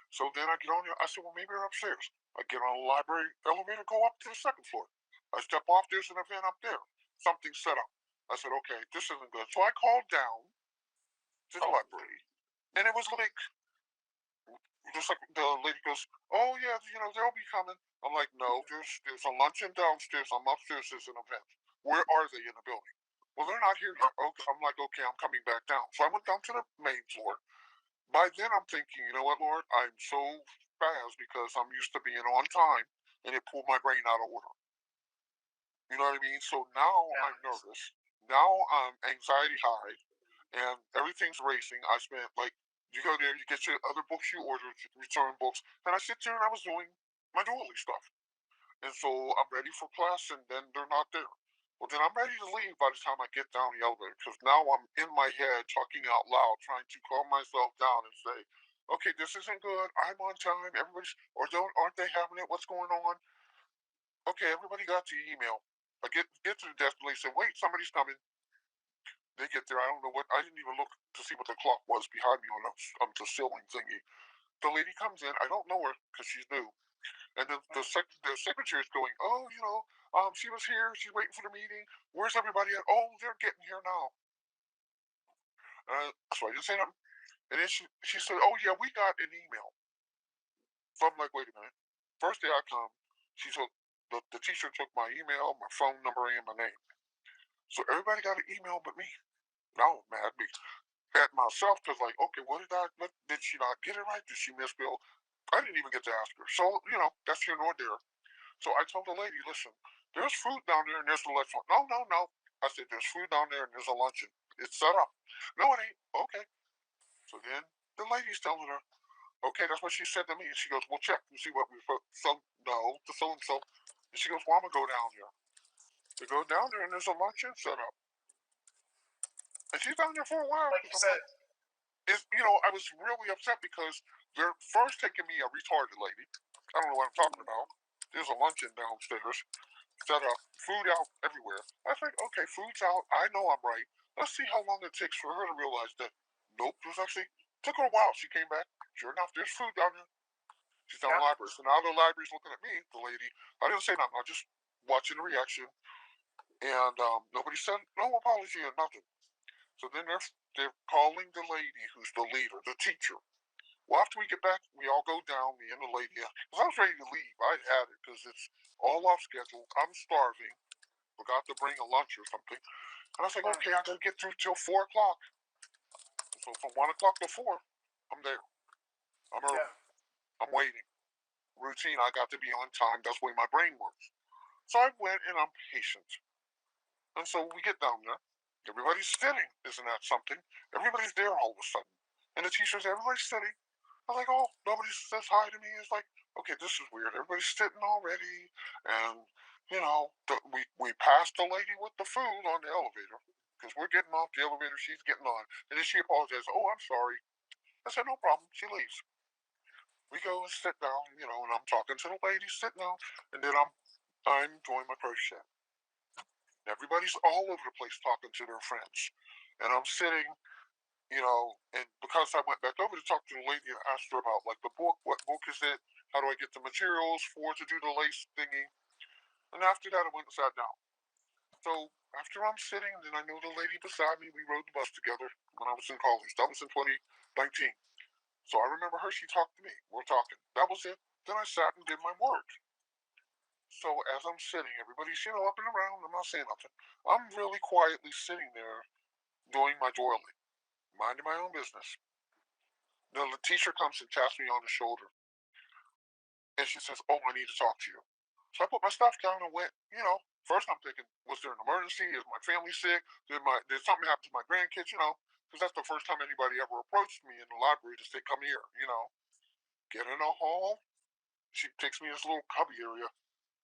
So then I get on there. I said, well, maybe they're upstairs. I get on the library elevator, go up to the 2nd floor. I step off. There's an event up there. Something set up. I said, okay, this isn't good. So I called down to the library, and it was like, just like the lady goes, oh yeah, they'll be coming. I'm like, no, there's a luncheon downstairs. I'm upstairs. There's an event. Where are they in the building? Well, they're not here yet. Okay, I'm like, okay, I'm coming back down. So I went down to the main floor. By then, I'm thinking, you know what, Lord, I'm so fast because I'm used to being on time, and it pulled my brain out of order. You know what I mean? So now I'm nervous. Now I'm anxiety high, and everything's racing. I spent you go there, you get your other books you ordered, return books, and I sit there and I was doing my dually stuff. And so I'm ready for class, and then they're not there. Well, then I'm ready to leave by the time I get down the elevator because now I'm in my head talking out loud, trying to calm myself down and say, okay, this isn't good. I'm on time. Everybody's, aren't they having it? What's going on? Okay, everybody got the email. I get to the desk and they say, wait, somebody's coming. They get there. I don't know what. I didn't even look to see what the clock was behind me on the ceiling thingy. The lady comes in. I don't know her because she's new. And then the secretary is going, oh, she was here. She's waiting for the meeting. Where's everybody at? Oh, they're getting here now. So I didn't say nothing. And then she said, oh, yeah, we got an email. So I'm like, wait a minute. First day I come, she took, the teacher took my email, my phone number, and my name. So everybody got an email but me. Now I'm mad at myself because, okay, what did she not get it right? Did she misspell? I didn't even get to ask her. So, that's here nor there. So I told the lady, listen, there's food down there and there's a lunch. No, no, no. I said, there's food down there and there's a luncheon. It's set up. No, it ain't. Okay. So then the lady's telling her, okay, that's what she said to me. And she goes, well, check and see what we put. So, no, the so-and-so. And she goes, well, I'm going to go down there. They go down there and there's a luncheon set up. And she's down there for a while. Like you said, I was really upset because they're first taking me a retarded lady. I don't know what I'm talking about. There's a luncheon downstairs set up, food out everywhere. I think, okay, food's out. I know I'm right. Let's see how long it takes for her to realize that. Nope, it was actually took her a while. She came back. Sure enough, there's food down there. She's down the library. So now the library's looking at me, the lady. I didn't say nothing. I just watching the reaction, and nobody said no apology or nothing. So then they're calling the lady who's the leader, the teacher. Well, after we get back, we all go down, me and the lady. Because I was ready to leave. I'd had it because it's all off schedule. I'm starving. Forgot to bring a lunch or something. And I was like, okay, I gotta get through till 4 o'clock. So from 1 o'clock to 4, I'm there. I'm early. I'm waiting. Routine, I got to be on time. That's the way my brain works. So I went and I'm patient. And so we get down there. Everybody's sitting. Isn't that something? Everybody's there all of a sudden. And the teacher says, everybody's sitting. I was like, oh, nobody says hi to me. It's like, okay, this is weird. Everybody's sitting already. And, we passed the lady with the food on the elevator. Because we're getting off the elevator, she's getting on. And then she apologizes, oh, I'm sorry. I said, no problem. She leaves. We go and sit down, and I'm talking to the lady, sitting down. And then I'm doing my crochet. Everybody's all over the place talking to their friends. And I'm sitting, and because I went back over to talk to the lady and asked her about the book, what book is it? How do I get the materials to do the lace thingy? And after that I went and sat down. So after I'm sitting, then I know the lady beside me, we rode the bus together when I was in college. That was in 2019. So I remember her, she talked to me. We're talking. That was it. Then I sat and did my work. So as I'm sitting, everybody's, up and around. I'm not saying nothing. I'm really quietly sitting there doing my doily, minding my own business. The teacher comes and taps me on the shoulder, and she says, "Oh, I need to talk to you." So I put my stuff down and went. First I'm thinking, was there an emergency? Is my family sick? Did something happen to my grandkids? Because that's the first time anybody ever approached me in the library to say, "Come here." Get in a hall. She takes me to this little cubby area,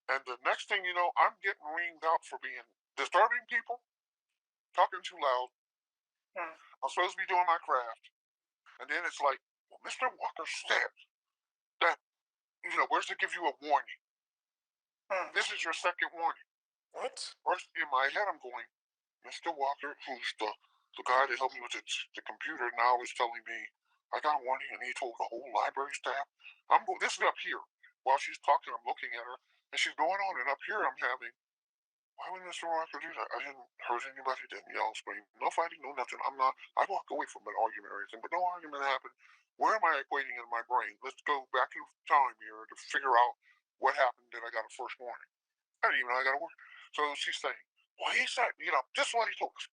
and the next thing you know, I'm getting reamed out for being disturbing people, talking too loud. I'm supposed to be doing my craft, and then it's like, well, Mr. Walker said that where's to give you a warning? This is your second warning. What? First, in my head, I'm going, Mr. Walker, who's the guy that helped me with the computer, now is telling me I got a warning, and he told the whole library staff. This is up here. While she's talking, I'm looking at her, and she's going on, and up here I'm having, why would Mr. Walker do that? I didn't hurt anybody, didn't yell, scream, no fighting, no nothing. I walked away from an argument or anything, but no argument happened. Where am I equating in my brain? Let's go back in time here to figure out what happened that I got a first warning. I didn't even know I got a warning. So she's saying, well, he said, this is what he told us.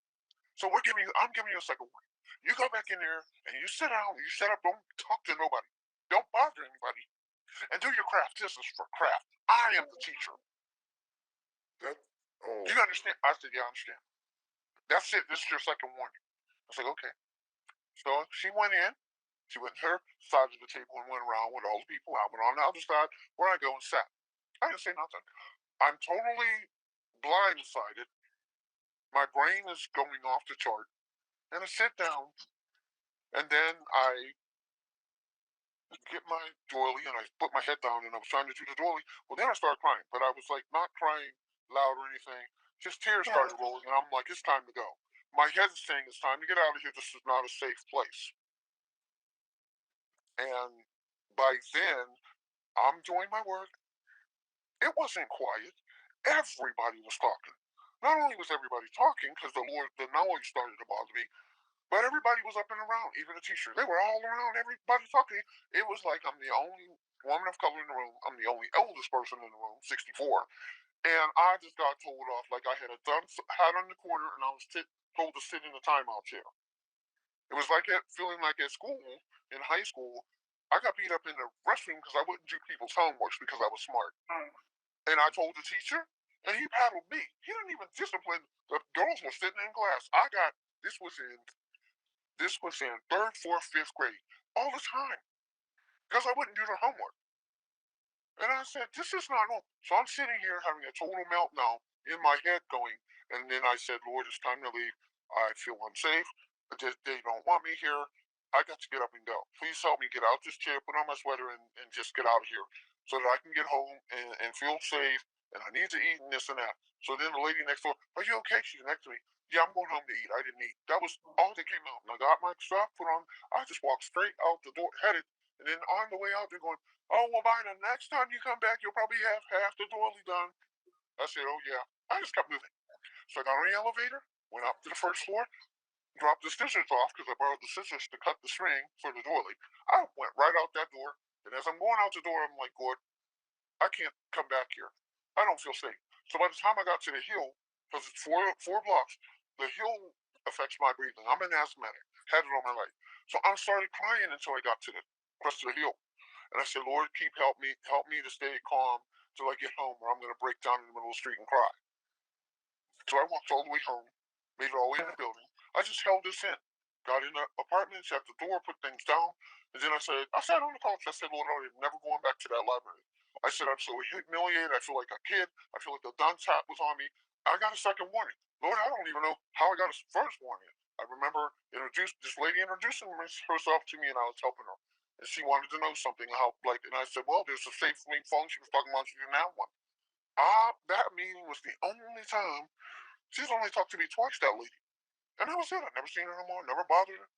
So I'm giving you a second warning. You go back in there and you sit down, you sit up, don't talk to nobody. Don't bother anybody. And do your craft. This is for craft. I am the teacher. Oh. Do you understand? I said, yeah, I understand. That's it. This is your second warning. I said, okay. So she went in. She went to her side of the table and went around with all the people. I went on the other side where I go and sat. I didn't say nothing. I'm totally blindsided. My brain is going off the chart. And I sit down, and then I get my doily, and I put my head down, and I was trying to do the doily. Well, then I started crying, but I was like not crying loud or anything. Just tears started rolling, and I'm like, it's time to go. My head's saying it's time to get out of here. This is not a safe place. And by then, I'm doing my work. It wasn't quiet. Everybody was talking. Not only was everybody talking, because the noise started to bother me, but everybody was up and around, even the teachers. They were all around, everybody talking. It was like I'm the only woman of color in the room. I'm the only eldest person in the room, 64. And I just got told off like I had a dunce hat on the corner and I was told to sit in the timeout chair. It was like feeling like at school, in high school, I got beat up in the restroom because I wouldn't do people's homework because I was smart. And I told the teacher, and he paddled me. He didn't even discipline. The girls were sitting in class. This was in third, fourth, fifth grade, all the time, because I wouldn't do their homework. And I said, this is not normal. So I'm sitting here having a total meltdown in my head going, and then I said, Lord, it's time to leave. I feel unsafe. They don't want me here. I got to get up and go. Please help me get out this chair, put on my sweater, and just get out of here so that I can get home and feel safe. And I need to eat and this and that. So then the lady next door, are you okay? She's next to me. Yeah, I'm going home to eat. I didn't eat. That was all that came out. And I got my stuff put on. I just walked straight out the door, headed. And then on the way out, they're going, oh, well, by the next time you come back, you'll probably have half the doily done. I said, oh, yeah. I just kept moving. So I got on the elevator, went up to the first floor, dropped the scissors off because I borrowed the scissors to cut the string for the doily. I went right out that door. And as I'm going out the door, I'm like, Lord, I can't come back here. I don't feel safe. So by the time I got to the hill, because it's four blocks, the hill affects my breathing. I'm an asthmatic, had it on my leg. So I started crying until I got to the crest of the hill. And I said, Lord, help me to stay calm till I get home, or I'm going to break down in the middle of the street and cry. So I walked all the way home, made it all the way in the building. I just held this in. Got in the apartment, shut the door, put things down, and then I sat on the couch. I said, Lord, I'm never going back to that library. I said, I'm so humiliated. I feel like a kid. I feel like the dunce hat was on me. I got a second warning. Lord, I don't even know how I got a first warning. I remember this lady introducing herself to me, and I was helping her. And she wanted to know something, and I said, well, there's a safe link phone. She was talking about she didn't have one. That meeting was the only time. She's only talked to me twice, that lady. And that was it. I've never seen her no more, never bothered her.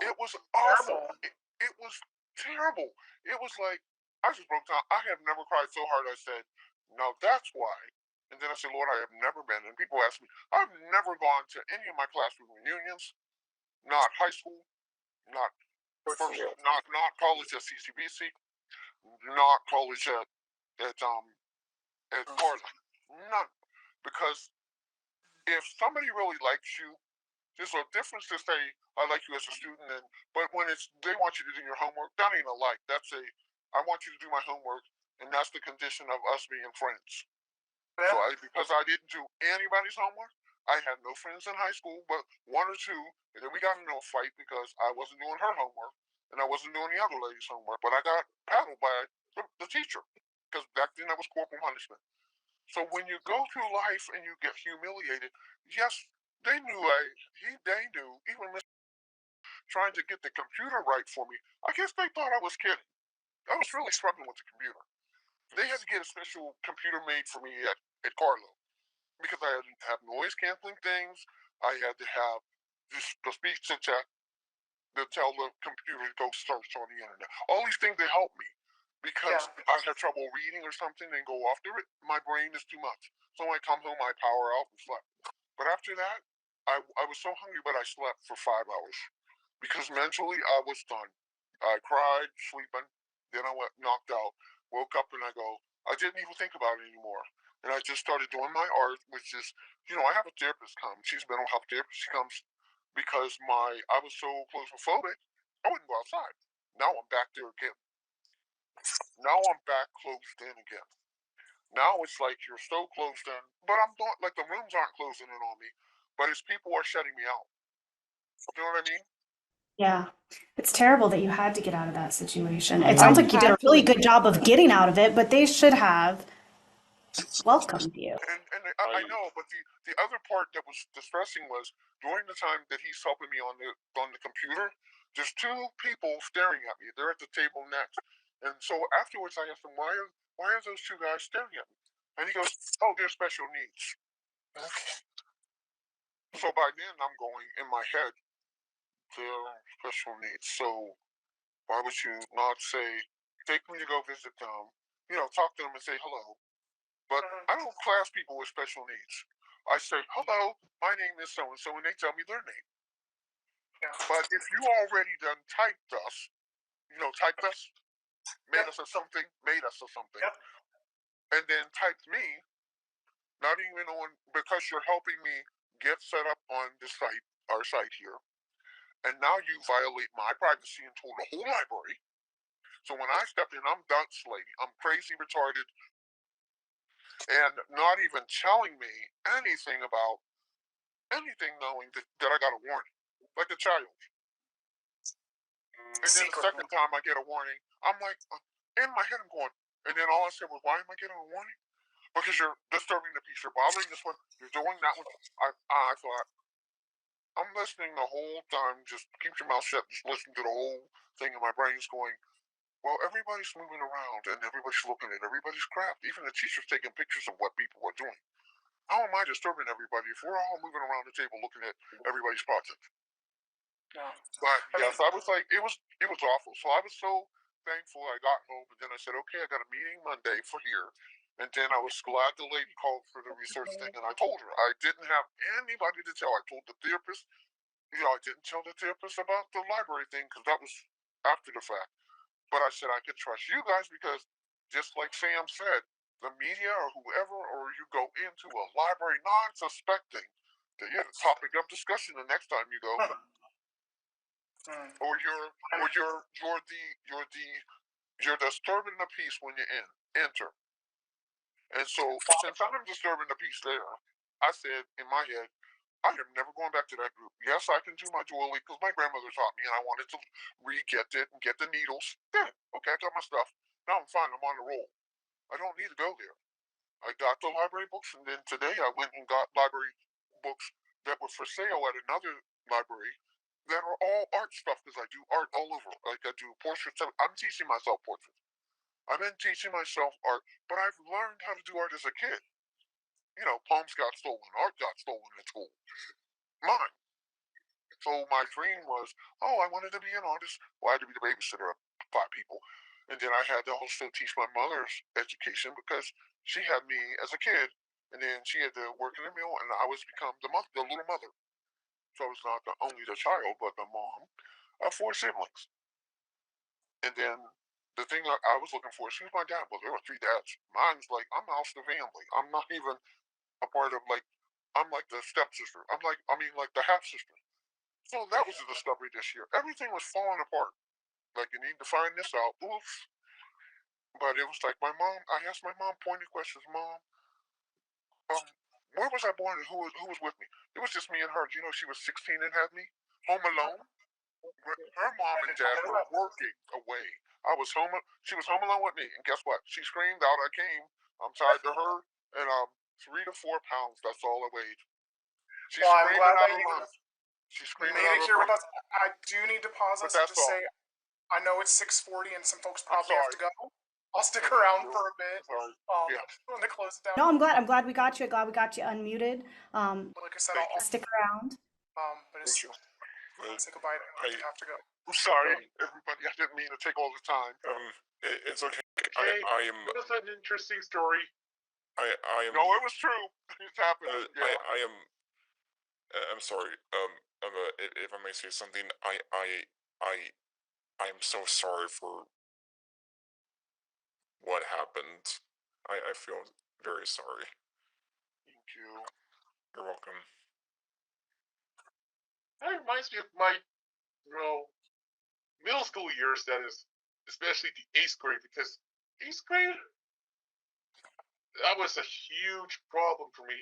It was awful. It was terrible. It was like, I just broke down. I have never cried so hard. I said, no, that's why. And then I said, Lord, I have never been. And people ask me, I've never gone to any of my classroom reunions, not high school, not not college at CCBC, not college at Florida. None. Because if somebody really likes you, there's a difference to say I like you as a student, but when it's they want you to do your homework, that ain't a like. That's a I want you to do my homework, and that's the condition of us being friends. So because I didn't do anybody's homework, I had no friends in high school, but one or two, and then we got into a fight because I wasn't doing her homework and I wasn't doing the other lady's homework. But I got paddled by the teacher because back then that was corporal punishment. So when you go through life and you get humiliated, yes, they knew they knew even Miss trying to get the computer right for me. I guess they thought I was kidding. I was really struggling with the computer. They had to get a special computer made for me at Carlo because I had to have noise canceling things. I had to have the speech to check to tell the computer to go search on the internet. All these things that help me because I had trouble reading or something and go after it. My brain is too much. So when I come home, I power out and slept. But after that, I was so hungry, but I slept for 5 hours because mentally I was done. I cried, sleeping. Then I went knocked out. Woke up and I go. I didn't even think about it anymore. And I just started doing my art, which is, I have a therapist come. She's a mental health therapist. She comes because I was so claustrophobic. I wouldn't go outside. Now I'm back there again. Now I'm back closed in again. Now it's like you're so closed in, but I'm not like the rooms aren't closing in on me, but it's people are shutting me out. You know what I mean? Yeah. It's terrible that you had to get out of that situation. It I sounds like you did a had to really good job of getting out of it, but they should have welcomed you. And I know, but the other part that was distressing was during the time that he's helping me on the computer. There's two people staring at me. They're at the table next, and so afterwards I asked him why are those two guys staring at me? And he goes, "Oh, they're special needs." Okay. So by then I'm going in my head, they're special needs. So why would you not say, take me to go visit them? Talk to them and say hello. But I don't class people with special needs. I say, hello, my name is so and so, and they tell me their name. But if you already done typed us, typed us, made us or something, and then typed me, not even on, because you're helping me get set up on the site, our site here, and now you violate my privacy and told the whole library. So when I step in, I'm dunce lady. I'm crazy retarded and not even telling me anything about anything knowing that I got a warning, like a child. And then the second time I get a warning, I'm like, in my head I'm going, and then all I said was, why am I getting a warning? Because you're disturbing the peace, you're bothering this one, you're doing that one. I thought, I'm listening the whole time, just keep your mouth shut, just listen to the whole thing, and my brain's going, well, everybody's moving around and everybody's looking at everybody's craft. Even the teacher's taking pictures of what people are doing. How am I disturbing everybody if we're all moving around the table looking at everybody's project? No. But yes, I was like, it was awful. So I was so thankful I got home, and then I said, okay, I got a meeting Monday for here. And then I was glad the lady called for the research thing, and I told her I didn't have anybody to tell. I told the therapist, I didn't tell the therapist about the library thing because that was after the fact. But I said I could trust you guys because, just like Sam said, the media or whoever, or you go into a library non-suspecting that you're the topic of discussion the next time you go, or you're disturbing the peace when you enter. And so since I'm disturbing the peace there, I said in my head, I am never going back to that group. Yes, I can do my dually because my grandmother taught me and I wanted to re-get it and get the needles. Yeah, okay, I got my stuff. Now I'm fine. I'm on the roll. I don't need to go there. I got the library books, and then today I went and got library books that were for sale at another library that are all art stuff because I do art all over. Like I do portraits. I'm teaching myself portraits. I've been teaching myself art, but I've learned how to do art as a kid. Poems got stolen, art got stolen at school. Mine. So my dream was, oh, I wanted to be an artist. Well, I had to be the babysitter of 5 people. And then I had to also teach my mother's education because she had me as a kid. And then she had to work in the mill, and I was become the little mother. So I was not only the child, but the mom of 4 siblings. And then the thing that I was looking for, she was my dad. Well, there were 3 dads. Mine's like, I'm out the family. I'm not even a part of, like, I'm like the stepsister. I mean, like the half sister. So that was the discovery this year. Everything was falling apart. Like, you need to find this out. Oof. But it was like my mom. I asked my mom pointed questions. Mom, where was I born and who was with me? It was just me and her. You know, she was 16 and had me home alone. Her mom and dad were working away. I was home. She was home alone with me, and guess what? She screamed out. I came. I'm tied to her, and 3 to 4 pounds. That's all I weighed. She's Well, I'm screaming glad out that her you lungs. She's screaming made out it her here with lungs. us. I do need to pause But us and that's just all. say, I know it's 6:40 and some folks I'm probably have sorry. to go. I'll stick Thank around you. for a bit. Sorry. Yeah. I'm gonna close it down. No, I'm glad we got you. Glad we got you unmuted. Like I said, Thank I'll Stick around. but it's you. say goodbye. I have to go. I'm sorry, everybody. I didn't mean to take all the time. It's okay. Okay, I am. it was an interesting story. I am. No, it was true. It's happened. Yeah. I am. I'm sorry. If I may say something, I am so sorry for what happened. I feel very sorry. Thank you. You're welcome. That reminds me of my, middle school years. That is, especially the 8th grade, because 8th grade, that was a huge problem for me.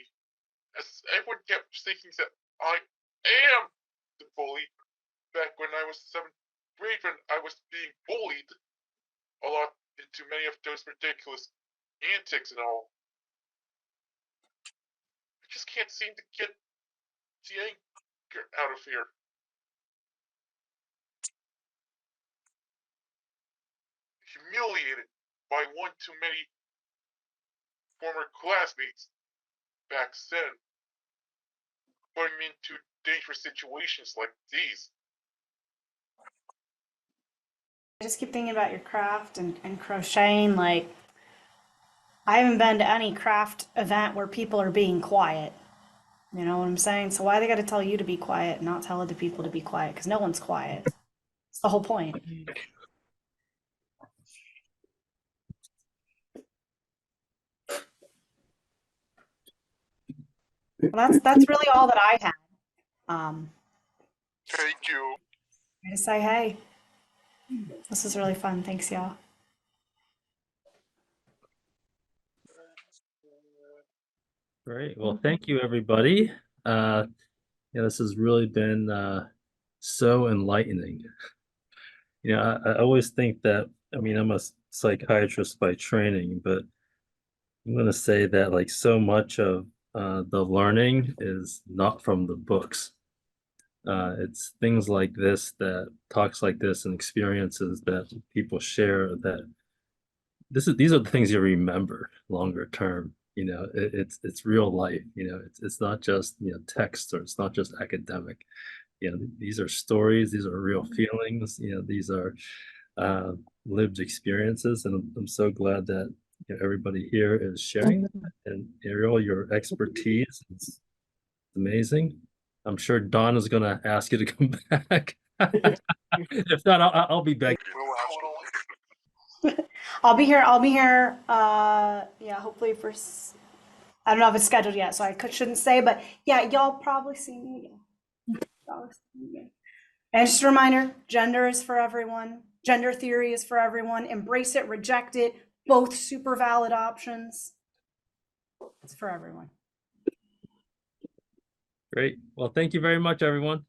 As everyone kept thinking that I am the bully. Back when I was 7th grade, when I was being bullied a lot into many of those ridiculous antics and all. I just can't seem to get the anger out of here. Humiliated by one too many former classmates back then, putting me into dangerous situations like these. I just keep thinking about your craft and crocheting. Like, I haven't been to any craft event where people are being quiet. You know what I'm saying? So why they got to tell you to be quiet and not tell other people to be quiet? Because no one's quiet. It's the whole point. Well, that's really all that I had. Thank you. I just say, hey, this is really fun. Thanks, y'all. Great. Well, thank you, everybody. This has really been so enlightening. I always think that, I'm a psychiatrist by training, but I'm going to say that like so much of the learning is not from the books. It's things like this, that talks like this and experiences that people share, that these are the things you remember longer term. It's real life. It's not just text, or it's not just academic. These are stories, these are real feelings, these are lived experiences, and I'm so glad that everybody here is sharing that. And Ariel, your expertise is amazing. I'm sure Don is going to ask you to come back. If not, I'll be back. I'll be here. Yeah, hopefully for. I don't know if it's scheduled yet, so I shouldn't say. But yeah, y'all probably see me again. And just a reminder: gender is for everyone. Gender theory is for everyone. Embrace it, reject it. Both super valid options. It's for everyone. Great. Well, thank you very much, everyone,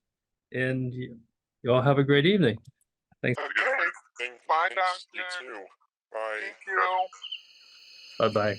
and you all have a great evening. Thanks. Okay. Bye, Doctor. You too. Bye. Thank you. Bye-bye.